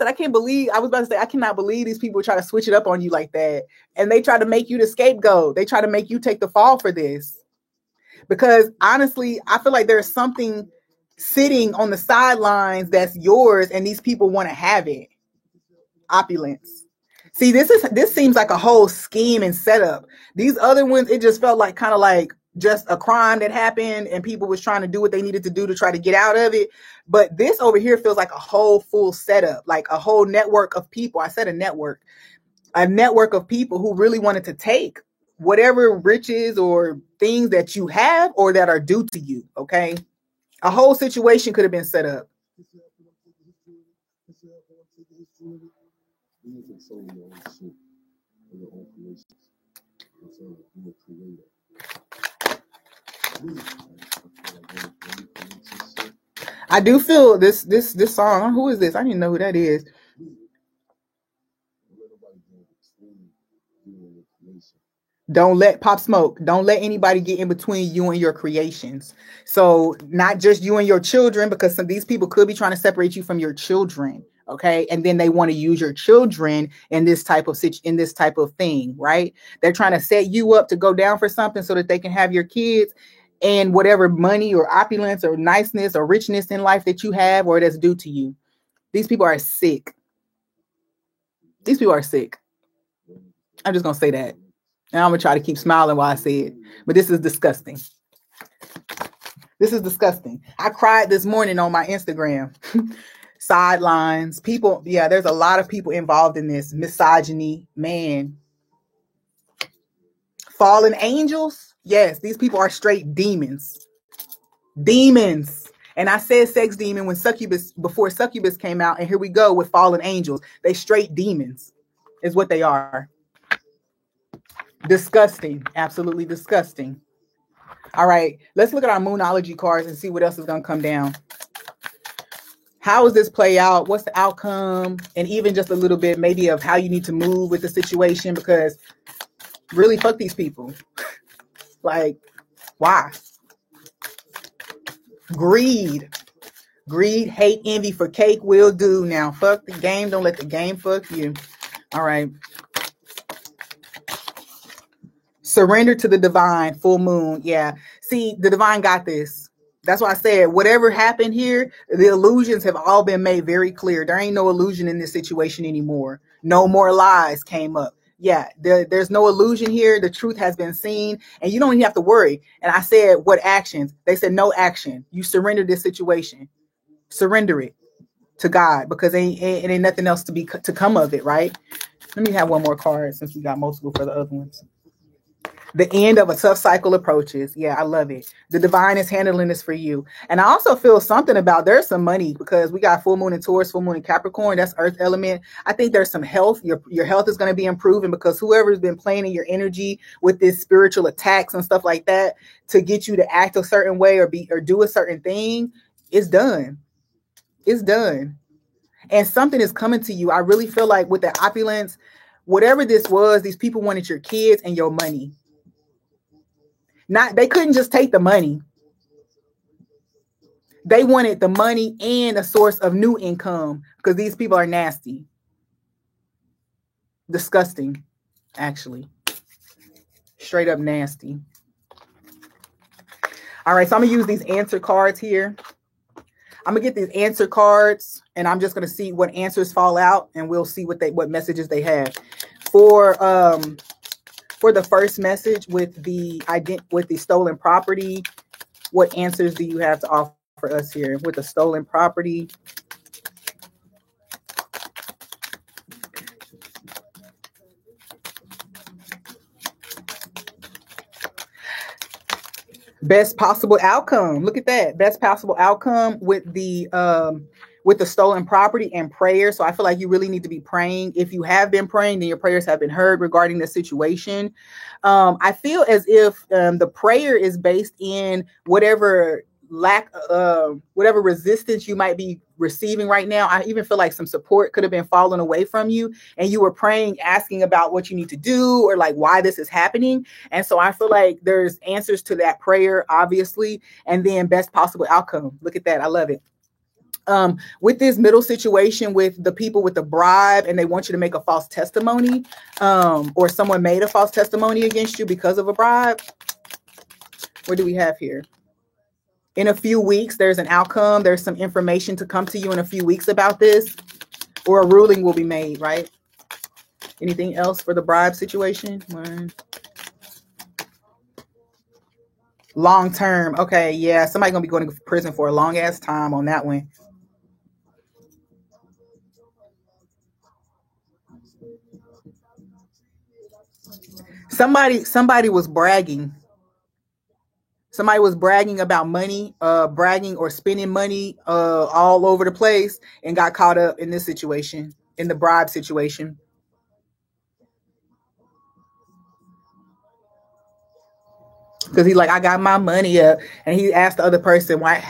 was about to say, I cannot believe these people try to switch it up on you like that. And they try to make you the scapegoat. They try to make you take the fall for this. Because honestly, I feel like there's something sitting on the sidelines that's yours, and these people want to have it. Opulence. See, this seems like a whole scheme and setup. These other ones, it just felt like kind of like just a crime that happened and people was trying to do what they needed to do to try to get out of it. But this over here feels like a whole full setup, like a whole network of people. I said a network of people who really wanted to take whatever riches or things that you have or that are due to you. Okay. A whole situation could have been set up. I do feel this song. Who is this? I didn't know who that is. Don't let Pop Smoke. Don't let anybody get in between you and your creations. So not just you and your children, because some of these people could be trying to separate you from your children. Okay. And then they want to use your children in this type of thing, right? They're trying to set you up to go down for something so that they can have your kids and whatever money or opulence or niceness or richness in life that you have or that's due to you. These people are sick. These people are sick. I'm just going to say that. And I'm going to try to keep smiling while I say it. But this is disgusting. This is disgusting. I cried this morning on my Instagram. Sidelines. People, yeah, there's a lot of people involved in this. Misogyny, man. Fallen angels. Yes, these people are straight demons. Demons. And I said sex demon when Succubus, before Succubus came out. And here we go with fallen angels. They straight demons is what they are. Disgusting. Absolutely disgusting. All right. Let's look at our Moonology cards and see what else is going to come down. How does this play out? What's the outcome? And even just a little bit maybe of how you need to move with the situation, because really fuck these people. Like, why? Greed, hate, envy for cake will do. Now, fuck the game. Don't let the game fuck you. All right. Surrender to the divine, full moon. Yeah. See, the divine got this. That's why I said, whatever happened here, the illusions have all been made very clear. There ain't no illusion in this situation anymore. No more lies came up. Yeah, there's no illusion here. The truth has been seen, and you don't even have to worry. And I said, what actions? They said, no action. You surrender this situation. Surrender it to God, because it ain't nothing else to come of it, right? Let me have one more card since we got multiple for the other ones. The end of a tough cycle approaches. Yeah, I love it. The divine is handling this for you. And I also feel something about there's some money, because we got full moon in Taurus, full moon in Capricorn. That's earth element. I think there's some health. Your health is going to be improving, because whoever's been playing in your energy with this spiritual attacks and stuff like that to get you to act a certain way or do a certain thing is done. It's done. And something is coming to you. I really feel like with the opulence, whatever this was, these people wanted your kids and your money. They couldn't just take the money. They wanted the money and a source of new income, because these people are nasty. Disgusting, actually. Straight up nasty. All right, so I'm going to use these answer cards here. I'm going to get these answer cards, and I'm just going to see what answers fall out, and we'll see what messages they have. For the first message with the stolen property, what answers do you have to offer us here with the stolen property? Best possible outcome. Look at that. Best possible outcome with the stolen property and prayer. So I feel like you really need to be praying. If you have been praying, then your prayers have been heard regarding the situation. I feel as if the prayer is based in whatever whatever resistance you might be receiving right now. I even feel like some support could have been falling away from you, and you were praying, asking about what you need to do or like why this is happening. And so I feel like there's answers to that prayer, obviously, and then best possible outcome. Look at that. I love it. With this middle situation with the people with the bribe, and they want you to make a false testimony, or someone made a false testimony against you because of a bribe. What do we have here? In a few weeks, there's an outcome. There's some information to come to you in a few weeks about this, or a ruling will be made, right? Anything else for the bribe situation? Long term. Okay, yeah, somebody's going to be going to prison for a long ass time on that one. Somebody was bragging. Somebody was bragging about money, bragging or spending money all over the place, and got caught up in this situation, in the bribe situation. Because he's like, I got my money up, and he asked the other person, why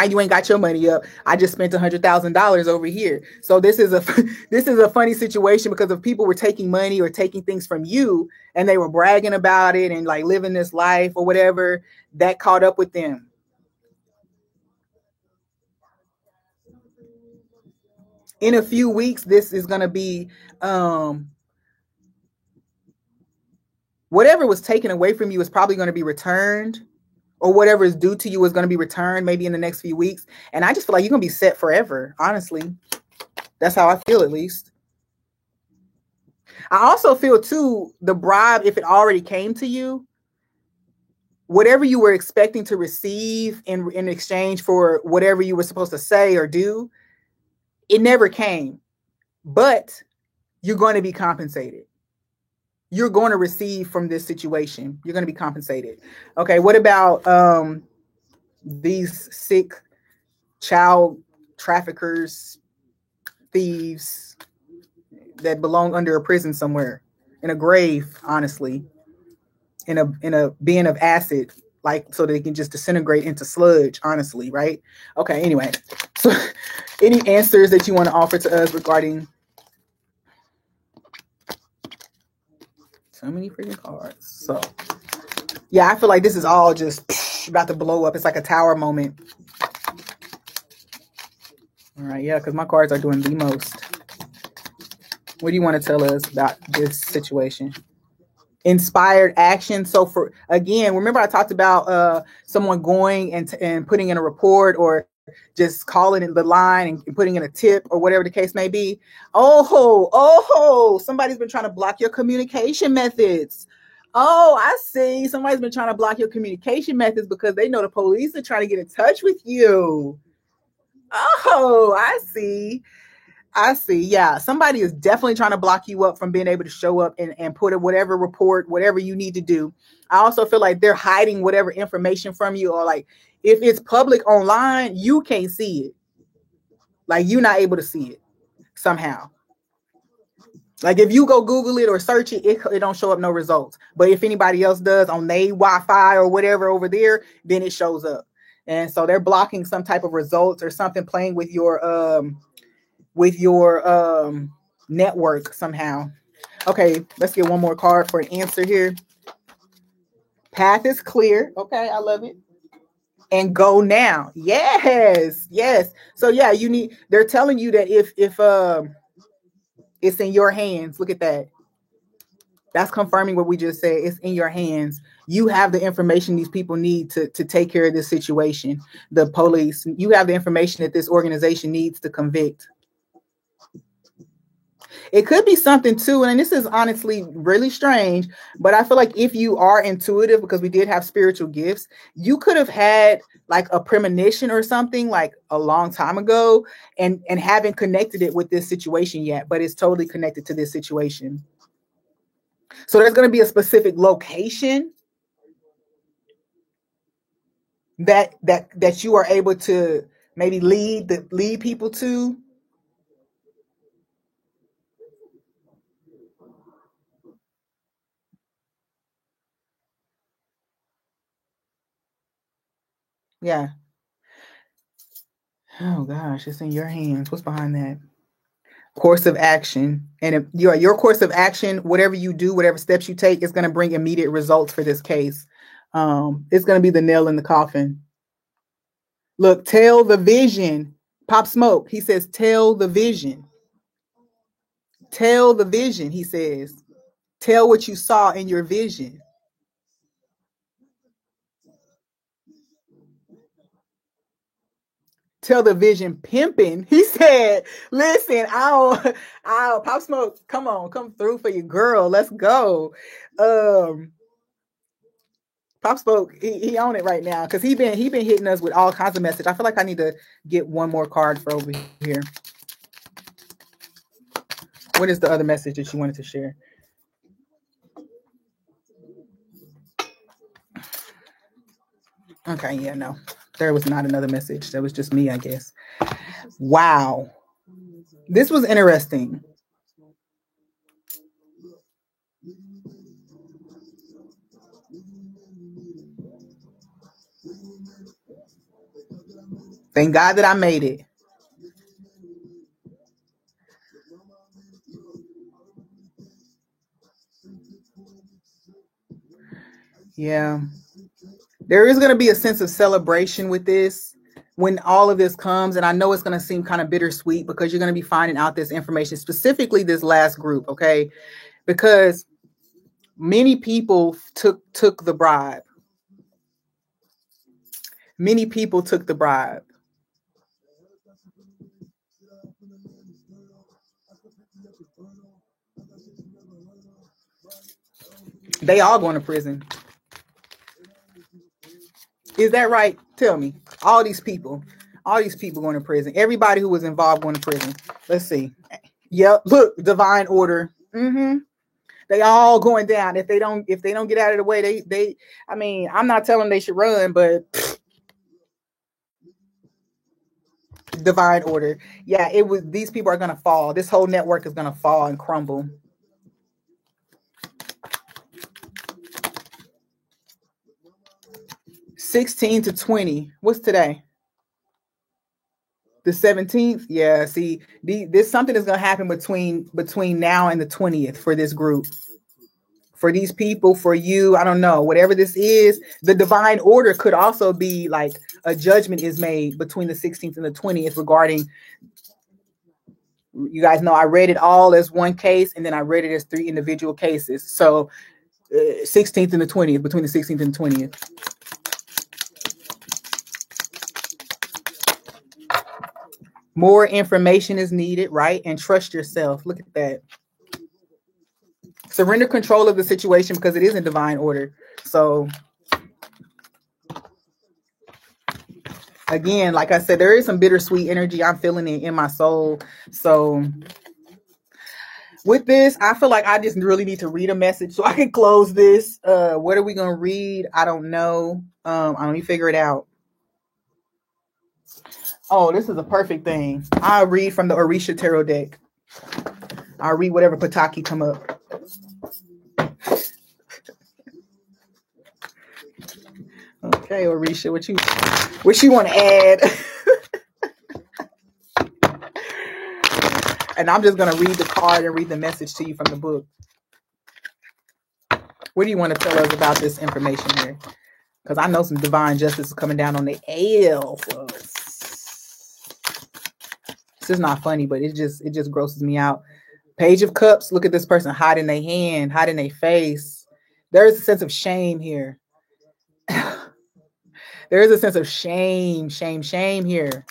you ain't got your money up? I just spent $100,000 over here. So this is a funny situation, because if people were taking money or taking things from you, and they were bragging about it and like living this life or whatever, that caught up with them. In a few weeks, this is going to be whatever was taken away from you is probably going to be returned, or whatever is due to you is going to be returned maybe in the next few weeks. And I just feel like you're going to be set forever. Honestly, that's how I feel, at least. I also feel too, the bribe, if it already came to you, whatever you were expecting to receive in exchange for whatever you were supposed to say or do, it never came. But you're going to be compensated. You're going to receive from this situation. You're going to be compensated. Okay, what about these sick child traffickers, thieves that belong under a prison somewhere, in a grave, honestly, in a bin of acid, like so they can just disintegrate into sludge, honestly, right? Okay, anyway. So any answers that you want to offer to us regarding so many freaking cards? So yeah, I feel like this is all just about to blow up. It's like a tower moment. All right, yeah, because my cards are doing the most. What do you want to tell us about this situation? Inspired action. So for, again, remember I talked about someone going and putting in a report, or just calling in the line and putting in a tip, or whatever the case may be. Oh, somebody's been trying to block your communication methods. Oh, I see. Somebody's been trying to block your communication methods because they know the police are trying to get in touch with you. Oh, I see. Yeah, somebody is definitely trying to block you up from being able to show up and put a whatever report, whatever you need to do. I also feel like they're hiding whatever information from you, or like if it's public online, you can't see it. Like you're not able to see it somehow. Like if you go Google it or search it, it don't show up no results. But if anybody else does on their Wi-Fi or whatever over there, then it shows up. And so they're blocking some type of results or something, playing with your network somehow. Okay, let's get one more card for an answer here. Path is clear. Okay, I love it. And go now. Yes. So yeah, they're telling you that if it's in your hands, look at that. That's confirming what we just said. It's in your hands. You have the information these people need to take care of this situation. The police, you have the information that this organization needs to convict. It could be something too, and this is honestly really strange, but I feel like if you are intuitive, because we did have spiritual gifts, you could have had like a premonition or something like a long time ago and haven't connected it with this situation yet, but it's totally connected to this situation. So there's going to be a specific location that you are able to maybe lead people to. Yeah. Oh gosh, it's in your hands. What's behind that? Course of action. And if your course of action, whatever you do, whatever steps you take, is going to bring immediate results for this case. It's going to be the nail in the coffin. Look, tell the vision. Pop Smoke, he says, tell the vision. Tell the vision, he says. Tell what you saw in your vision. Tell the vision pimping. He said, listen, I'll Pop Smoke, come through for you, girl. Let's go. Pop Smoke, he on it right now because he been hitting us with all kinds of message. I feel like I need to get one more card for over here. What is the other message that you wanted to share? Okay, yeah, no. There was not another message. That was just me, I guess. Wow. This was interesting. Thank God that I made it. Yeah. There is going to be a sense of celebration with this when all of this comes. And I know it's going to seem kind of bittersweet because you're going to be finding out this information, specifically this last group, okay? Because many people took the bribe. Many people took the bribe. They all going to prison. Is that right? Tell me. All these people going to prison. Everybody who was involved going to prison. Let's see. Yep. Look, divine order. They all going down. If they don't get out of the way, they. I mean, I'm not telling them they should run, but divine order. Yeah, it was. These people are gonna fall. This whole network is gonna fall and crumble. $16 to $20. What's today? The 17th. Yeah. See, this something is gonna happen between now and the 20th for this group. For these people, for you, I don't know, whatever this is, the divine order could also be like a judgment is made between the 16th and the 20th regarding, you guys know, I read it all as one case and then I read it as 3 individual cases. So 16th and the 20th, between the 16th and the 20th. More information is needed, right? And trust yourself. Look at that. Surrender control of the situation because it is in divine order. So again, like I said, there is some bittersweet energy. I'm feeling it in my soul. So with this, I feel like I just really need to read a message so I can close this. What are we going to read? I don't know. Let me figure it out. Oh, this is a perfect thing. I'll read from the Orisha Tarot deck. I'll read whatever Pataki come up. Okay, Orisha, what you want to add? And I'm just going to read the card and read the message to you from the book. What do you want to tell us about this information here? Because I know some divine justice is coming down on the AL for us. This is not funny, but it just grosses me out. Page of Cups. Look at this person hiding their hand, hiding their face. There is a sense of shame here. There is a sense of shame here.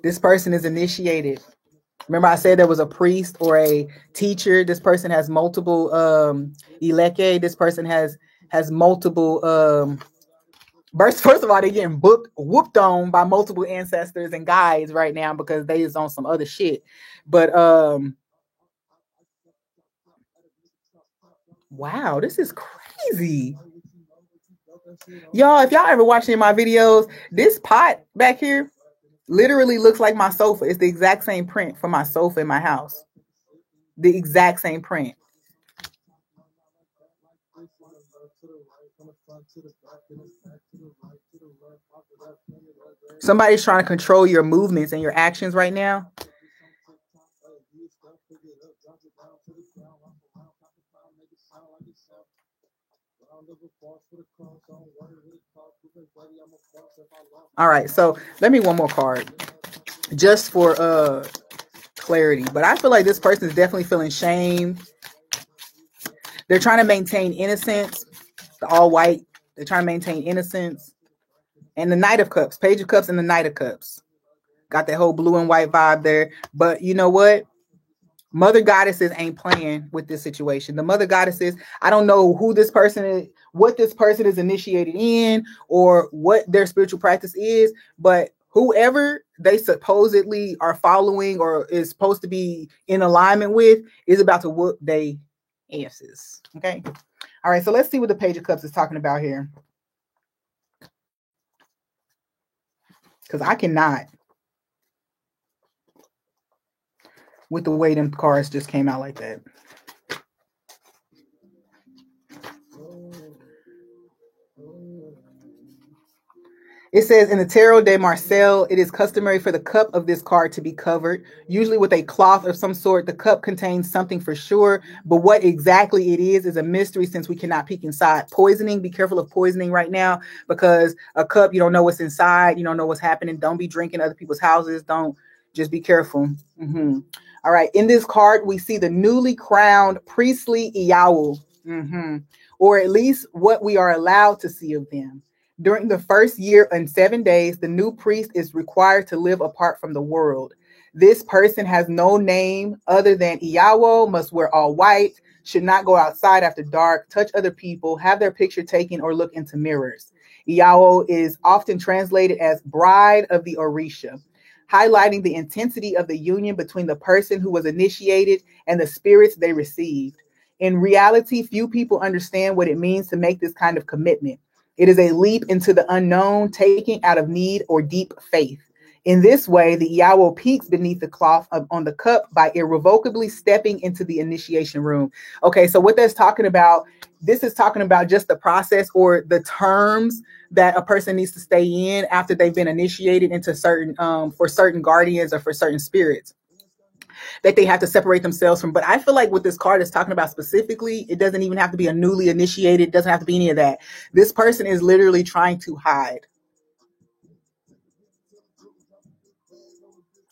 This person is initiated. Remember I said there was a priest or a teacher. This person has multiple Ileke. This person has multiple first of all, they're getting whooped on by multiple ancestors and guides right now because they is on some other shit. But wow, this is crazy. Y'all, if y'all ever watch any of my videos, this pot back here literally looks like my sofa. It's the exact same print for my sofa in my house. The exact same print. Somebody's trying to control your movements and your actions right now. All right, so let me one more card just for clarity. But I feel like this person is definitely feeling shame. They're trying to maintain innocence. The all white. They're trying to maintain innocence. And the Knight of Cups, Page of Cups and the Knight of Cups. Got that whole blue and white vibe there. But you know what? Mother goddesses ain't playing with this situation. The mother goddesses, I don't know who this person is, what this person is initiated in, or what their spiritual practice is, but whoever they supposedly are following or is supposed to be in alignment with is about to whoop they asses. Okay. All right. So let's see what the Page of Cups is talking about here. Because I cannot, with the way them cards just came out like that. It says in the Tarot de Marseille, it is customary for the cup of this card to be covered, usually with a cloth of some sort. The cup contains something for sure, but what exactly it is a mystery since we cannot peek inside. Poisoning, be careful of poisoning right now because a cup, you don't know what's inside. You don't know what's happening. Don't be drinking other people's houses. Just be careful. All right. In this card, we see the newly crowned priestly Iyawu, or at least what we are allowed to see of them. During the first year and 7 days, the new priest is required to live apart from the world. This person has no name other than Iyawu, must wear all white, should not go outside after dark, touch other people, have their picture taken, or look into mirrors. Iyawo is often translated as bride of the Orisha, highlighting the intensity of the union between the person who was initiated and the spirits they received. In reality, few people understand what it means to make this kind of commitment. It is a leap into the unknown, taking out of need or deep faith. In this way, the Iyawo peeks beneath the cloth on the cup by irrevocably stepping into the initiation room. Okay, so what that's talking about, this is talking about just the process or the terms that a person needs to stay in after they've been initiated into certain, for certain guardians or for certain spirits, that they have to separate themselves from. But I feel like what this card is talking about specifically, it doesn't even have to be a newly initiated, it doesn't have to be any of that. This person is literally trying to hide.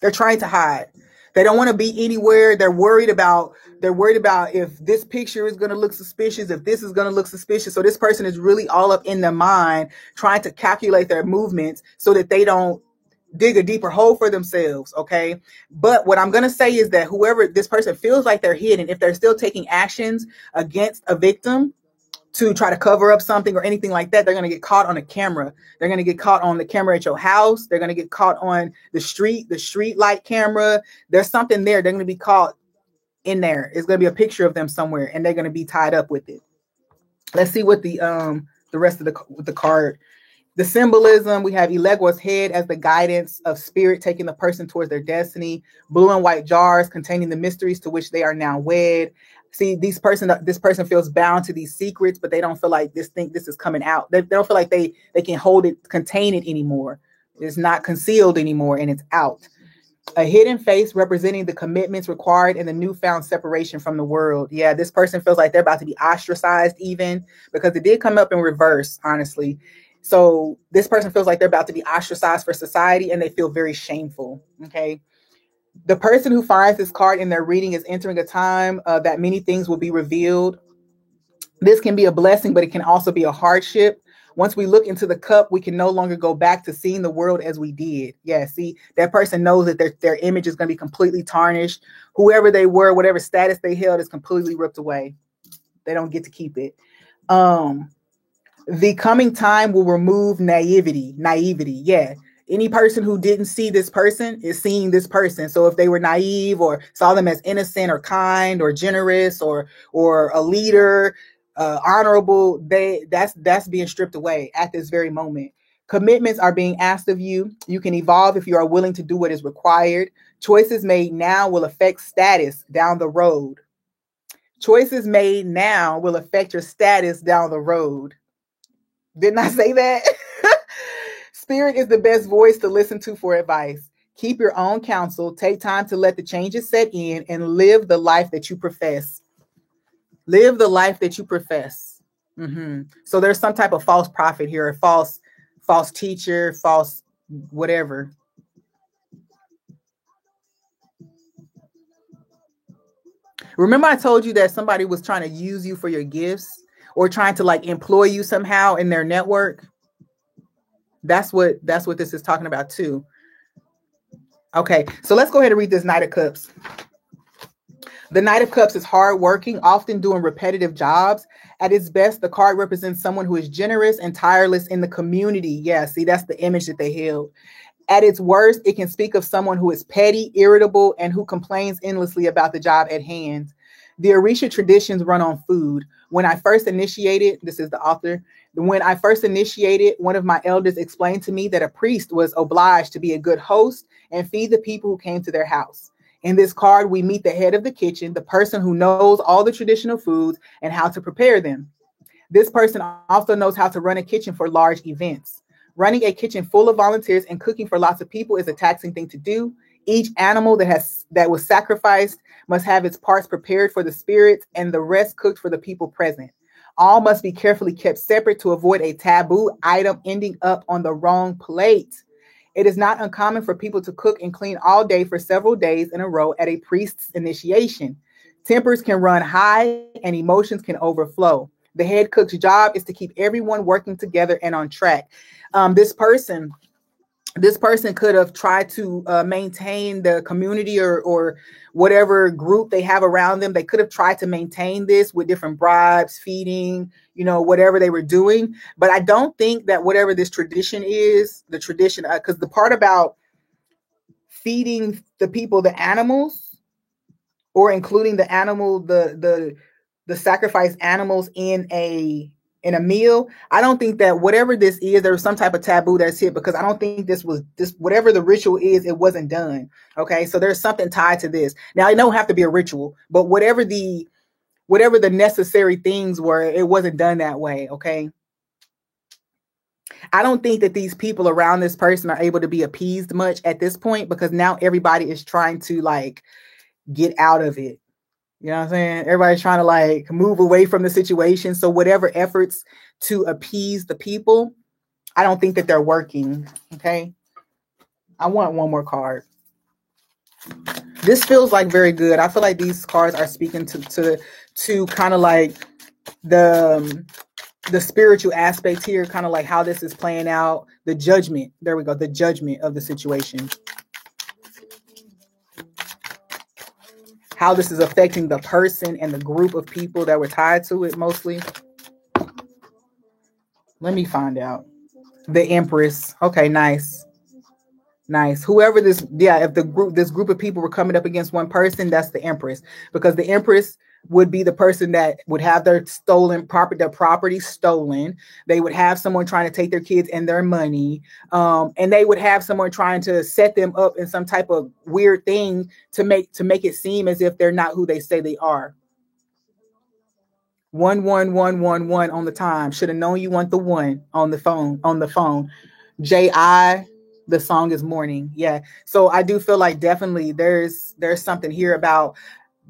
They're trying to hide. They don't want to be anywhere. They're worried about if this picture is going to look suspicious, if this is going to look suspicious. So this person is really all up in their mind, trying to calculate their movements so that they don't dig a deeper hole for themselves. Okay. But what I'm going to say is that whoever this person feels like they're hidden, if they're still taking actions against a victim to try to cover up something or anything like that, they're going to get caught on a camera. They're going to get caught on the camera at your house. They're going to get caught on the street light camera. There's something there. They're going to be caught in there. It's going to be a picture of them somewhere, and they're going to be tied up with it. Let's see what the rest of the card. The symbolism, we have Ilegua's head as the guidance of spirit taking the person towards their destiny. Blue and white jars containing the mysteries to which they are now wed. See, this person feels bound to these secrets, but they don't feel like this is coming out. They don't feel like they can hold it, contain it anymore. It's not concealed anymore, and it's out. A hidden face representing the commitments required and the newfound separation from the world. Yeah, this person feels like they're about to be ostracized even, because it did come up in reverse, honestly. So this person feels like they're about to be ostracized for society, and they feel very shameful. Okay. The person who finds this card in their reading is entering a time that many things will be revealed. This can be a blessing, but it can also be a hardship. Once we look into the cup, we can no longer go back to seeing the world as we did. Yeah, see, that person knows that their image is going to be completely tarnished. Whoever they were, whatever status they held, is completely ripped away. They don't get to keep it. The coming time will remove naivety. Yeah. Any person who didn't see this person is seeing this person. So if they were naive or saw them as innocent or kind or generous or a leader, honorable, that's being stripped away at this very moment. Commitments are being asked of you. You can evolve if you are willing to do what is required. Choices made now will affect status down the road. Choices made now will affect your status down the road. Didn't I say that? Spirit is the best voice to listen to for advice. Keep your own counsel. Take time to let the changes set in and live the life that you profess. Live the life that you profess. So there's some type of false prophet here, a false teacher, false whatever. Remember I told you that somebody was trying to use you for your gifts or trying to like employ you somehow in their network? That's what this is talking about too. Okay, so let's go ahead and read this Knight of Cups. The Knight of Cups is hardworking, often doing repetitive jobs. At its best, the card represents someone who is generous and tireless in the community. Yeah, see, that's the image that they held. At its worst, it can speak of someone who is petty, irritable, and who complains endlessly about the job at hand. The Orisha traditions run on food. When I first initiated, this is the author, when I first initiated, one of my elders explained to me that a priest was obliged to be a good host and feed the people who came to their house. In this card, we meet the head of the kitchen, the person who knows all the traditional foods and how to prepare them. This person also knows how to run a kitchen for large events. Running a kitchen full of volunteers and cooking for lots of people is a taxing thing to do. Each animal that was sacrificed must have its parts prepared for the spirits and the rest cooked for the people present. All must be carefully kept separate to avoid a taboo item ending up on the wrong plate. It is not uncommon for people to cook and clean all day for several days in a row at a priest's initiation. Tempers can run high and emotions can overflow. The head cook's job is to keep everyone working together and on track. This person this person could have tried to maintain the community or whatever group they have around them. They could have tried to maintain this with different bribes, feeding, whatever they were doing. But I don't think that whatever this tradition is, the tradition, because the part about feeding the people the animals, or including the animal, the sacrificed animals in a meal, I don't think that whatever this is, there was some type of taboo that's hit, because I don't think this whatever the ritual is, it wasn't done. Okay, so there's something tied to this. Now, it don't have to be a ritual, but whatever the necessary things were, it wasn't done that way. Okay, I don't think that these people around this person are able to be appeased much at this point, because now everybody is trying to get out of it. You know what I'm saying? Everybody's trying to move away from the situation. So whatever efforts to appease the people, I don't think that they're working. Okay. I want one more card. This feels very good. I feel like these cards are speaking to kind of the spiritual aspect here, kind of how this is playing out, the judgment. There we go. The judgment of the situation. How this is affecting the person and the group of people that were tied to it mostly. Let me find out. The Empress. Okay, nice. Nice. Whoever this, if this group of people were coming up against one person, that's the Empress. Because the Empress would be the person that would have their property stolen. They would have someone trying to take their kids and their money. And they would have someone trying to set them up in some type of weird thing to make it seem as if they're not who they say they are. 11111 on the time. Should have known you want the one on the phone. J.I. The song is Morning. Yeah. So I do feel like definitely there's something here about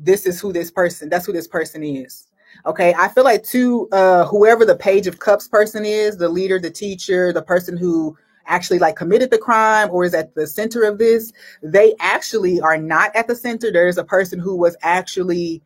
that's who this person is. Okay. I feel like too, whoever the Page of Cups person is, the leader, the teacher, the person who actually committed the crime or is at the center of this, they actually are not at the center. There's a person who actually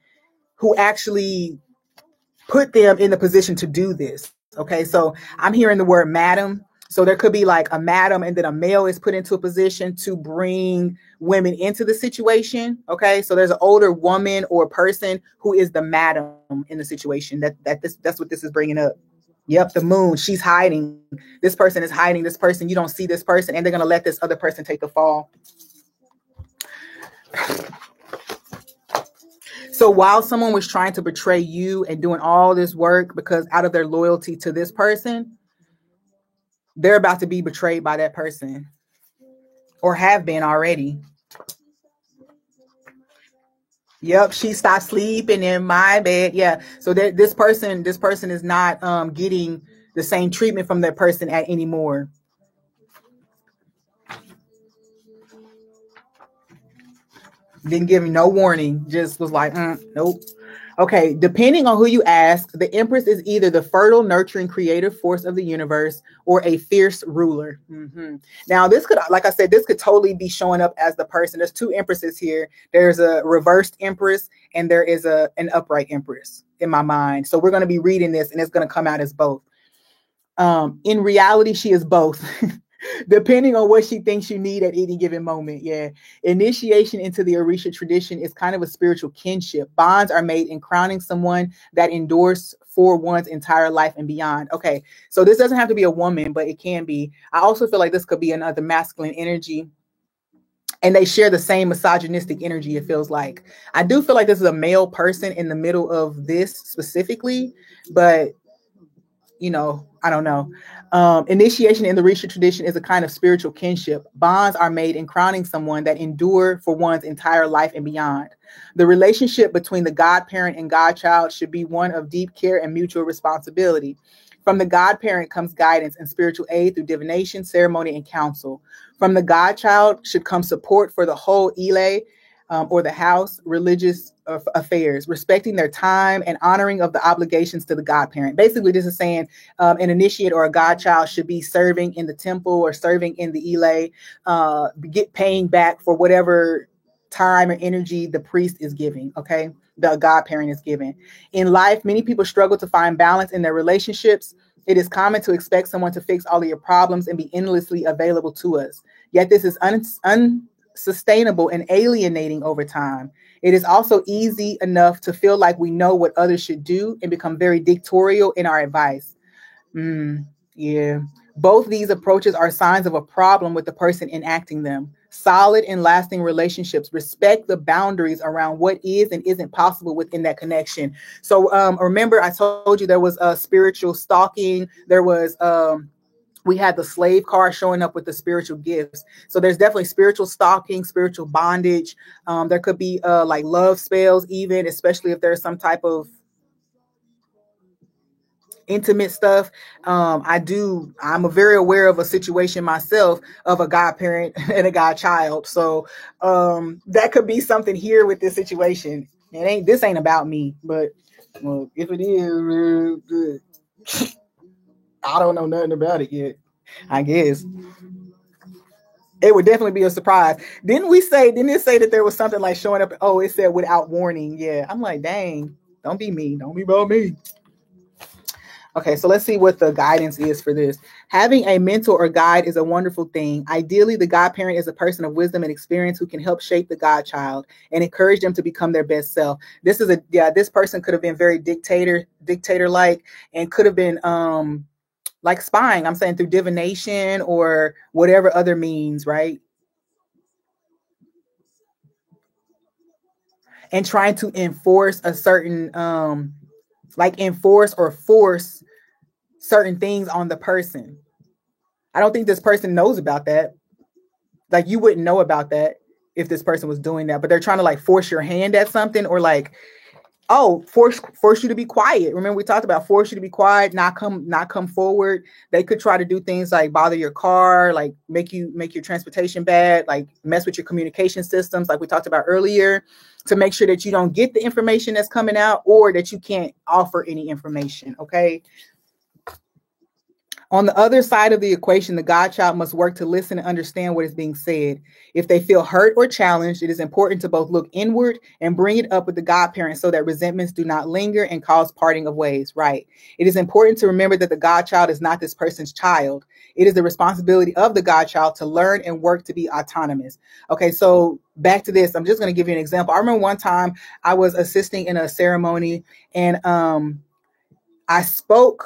put them in the position to do this. Okay. So I'm hearing the word madam. So there could be a madam, and then a male is put into a position to bring women into the situation. Okay. So there's an older woman or person who is the madam in the situation. That's what this is bringing up. Yep. The Moon. She's hiding. This person is hiding this person. You don't see this person, and they're going to let this other person take the fall. So while someone was trying to betray you and doing all this work because out of their loyalty to this person, they're about to be betrayed by that person, or have been already. Yep, she stopped sleeping in my bed. Yeah, so this person is not getting the same treatment from that person anymore. Didn't give me no warning. Just was nope. Okay, depending on who you ask, the Empress is either the fertile, nurturing, creative force of the universe or a fierce ruler. Mm-hmm. Now, this could, like I said, this could totally be showing up as the person. There's two Empresses here. There's a reversed Empress and there is an upright Empress in my mind. So we're going to be reading this and it's going to come out as both. In reality, she is both. Depending on what she thinks you need at any given moment. Yeah. Initiation into the Orisha tradition is kind of a spiritual kinship. Bonds are made in crowning someone that endures for one's entire life and beyond. Okay. So this doesn't have to be a woman, but it can be. I also feel like this could be another masculine energy. And they share the same misogynistic energy, it feels like. I do feel like this is a male person in the middle of this specifically, but I don't know. Initiation in the Orisha tradition is a kind of spiritual kinship. Bonds are made in crowning someone that endure for one's entire life and beyond. The relationship between the godparent and godchild should be one of deep care and mutual responsibility. From the godparent comes guidance and spiritual aid through divination, ceremony, and counsel. From the godchild should come support for the whole Ile, or the house, religious affairs, respecting their time and honoring of the obligations to the godparent. Basically, this is saying an initiate or a godchild should be serving in the temple or serving in the Ile, paying back for whatever time or energy the priest is giving, okay? The godparent is giving. In life, many people struggle to find balance in their relationships. It is common to expect someone to fix all of your problems and be endlessly available to us. Yet this is unsustainable and alienating over time. It is also easy enough to feel like we know what others should do and become very dictatorial in our advice. Yeah. Both these approaches are signs of a problem with the person enacting them. Solid and lasting relationships respect the boundaries around what is and isn't possible within that connection. So remember, I told you there was spiritual stalking. There was we had the slave card showing up with the spiritual gifts. So there's definitely spiritual stalking, spiritual bondage. There could be like love spells, even, especially if there's some type of intimate stuff. I'm very aware of a situation myself of a godparent and a godchild. So that could be something here with this situation. This ain't about me, but well, if it is, I don't know nothing about it yet. I guess it would definitely be a surprise. Didn't it say that there was something like showing up? Oh, it said without warning. Yeah. I'm like, dang, don't be me. Don't be about me. Okay, so let's see what the guidance is for this. Having a mentor or guide is a wonderful thing. Ideally, the godparent is a person of wisdom and experience who can help shape the godchild and encourage them to become their best self. This person could have been very dictator-like and could have been like spying. I'm saying through divination or whatever other means, right? And trying to enforce a certain enforce or force certain things on the person. I don't think this person knows about that. Like, you wouldn't know about that if this person was doing that, but they're trying to like force your hand at something, or like, force you to be quiet. Remember, we talked about force you to be quiet, not come forward. They could try to do things like bother your car, like make your transportation bad, like mess with your communication systems, like we talked about earlier, to make sure that you don't get the information that's coming out, or that you can't offer any information. Okay. On the other side of the equation, the godchild must work to listen and understand what is being said. If they feel hurt or challenged, it is important to both look inward and bring it up with the godparent so that resentments do not linger and cause parting of ways. Right. It is important to remember that the godchild is not this person's child. It is the responsibility of the godchild to learn and work to be autonomous. Okay, so back to this. I'm just going to give you an example. I remember one time I was assisting in a ceremony, and I spoke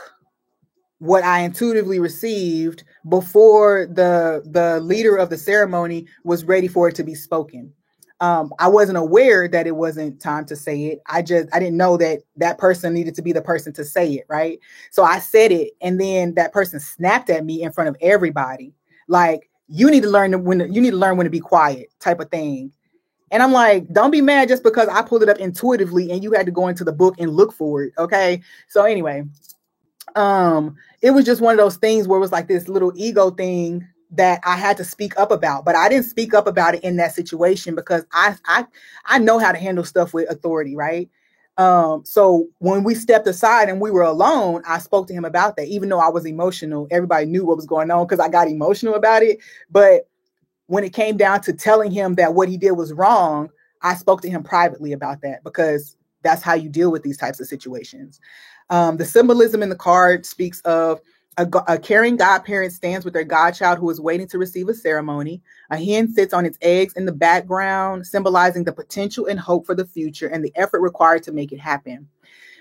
what I intuitively received before the leader of the ceremony was ready for it to be spoken. I wasn't aware that it wasn't time to say it. I didn't know that person needed to be the person to say it, right? So I said it, and then that person snapped at me in front of everybody, like, you need to learn when to be quiet, type of thing. And I'm like, don't be mad just because I pulled it up intuitively and you had to go into the book and look for it. Okay. So anyway, it was just one of those things where it was like this little ego thing that I had to speak up about, but I didn't speak up about it in that situation because I know how to handle stuff with authority, right? So when we stepped aside and we were alone, I spoke to him about that. Even though I was emotional, everybody knew what was going on because I got emotional about it. But when it came down to telling him that what he did was wrong, I spoke to him privately about that, because that's how you deal with these types of situations. The symbolism in the card speaks of a caring godparent stands with their godchild who is waiting to receive a ceremony. A hen sits on its eggs in the background, symbolizing the potential and hope for the future and the effort required to make it happen.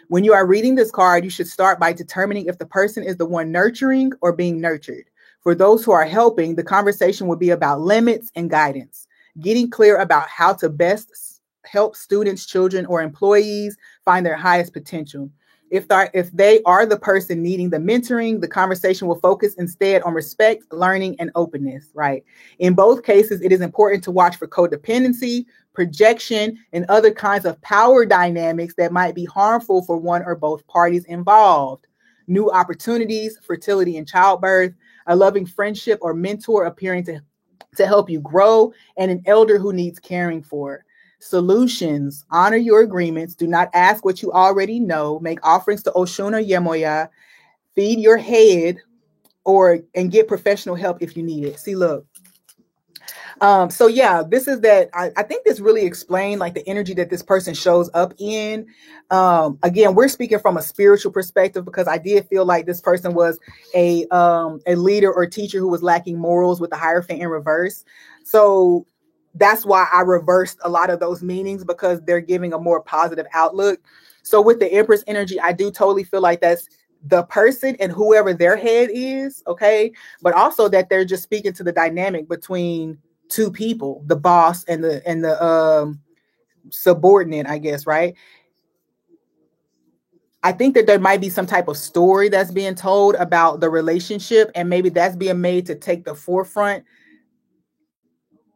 When you are reading this card, you should start by determining if the person is the one nurturing or being nurtured. For those who are helping, the conversation will be about limits and guidance, getting clear about how to best help students, children, or employees find their highest potential. If they are the person needing the mentoring, the conversation will focus instead on respect, learning, and openness, right? In both cases, it is important to watch for codependency, projection, and other kinds of power dynamics that might be harmful for one or both parties involved. New opportunities, fertility and childbirth, a loving friendship or mentor appearing to help you grow, and an elder who needs caring for. Solutions: honor your agreements. Do not ask what you already know. Make offerings to Oshun or Yemoya. Feed your head and get professional help if you need it. See, look, So yeah, this is that. I think this really explained like the energy that this person shows up in. Again, we're speaking from a spiritual perspective because I did feel like this person was a leader or teacher who was lacking morals with the Hierophant in reverse. So that's why I reversed a lot of those meanings, because they're giving a more positive outlook. So with the Empress energy, I do totally feel like that's the person and whoever their head is, okay? But also that they're just speaking to the dynamic between two people, the boss and the subordinate, I guess, right? I think that there might be some type of story that's being told about the relationship, and maybe that's being made to take the forefront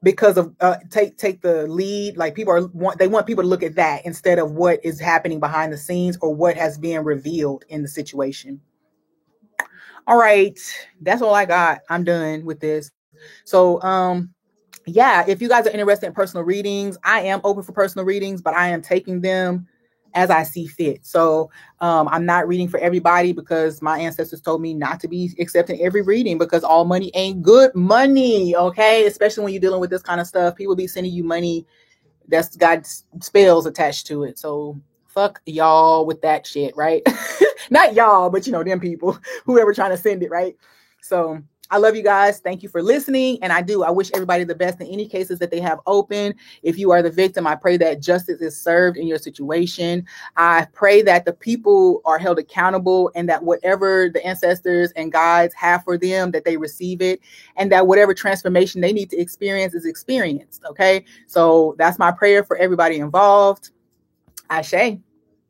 because of take the lead. Like they want people to look at that instead of what is happening behind the scenes or what has been revealed in the situation. All right, that's all I got. I'm done with this. So yeah, if you guys are interested in personal readings, I am open for personal readings, but I am taking them as I see fit. So I'm not reading for everybody because my ancestors told me not to be accepting every reading, because all money ain't good money, okay? Especially when you're dealing with this kind of stuff. People be sending you money that's got spells attached to it. So fuck y'all with that shit, right? Not y'all, but them people, whoever trying to send it, right? So I love you guys. Thank you for listening. And I wish everybody the best in any cases that they have open. If you are the victim, I pray that justice is served in your situation. I pray that the people are held accountable, and that whatever the ancestors and guides have for them, that they receive it, and that whatever transformation they need to experience is experienced. Okay. So that's my prayer for everybody involved. Ashe.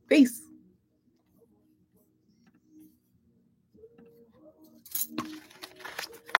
Peace.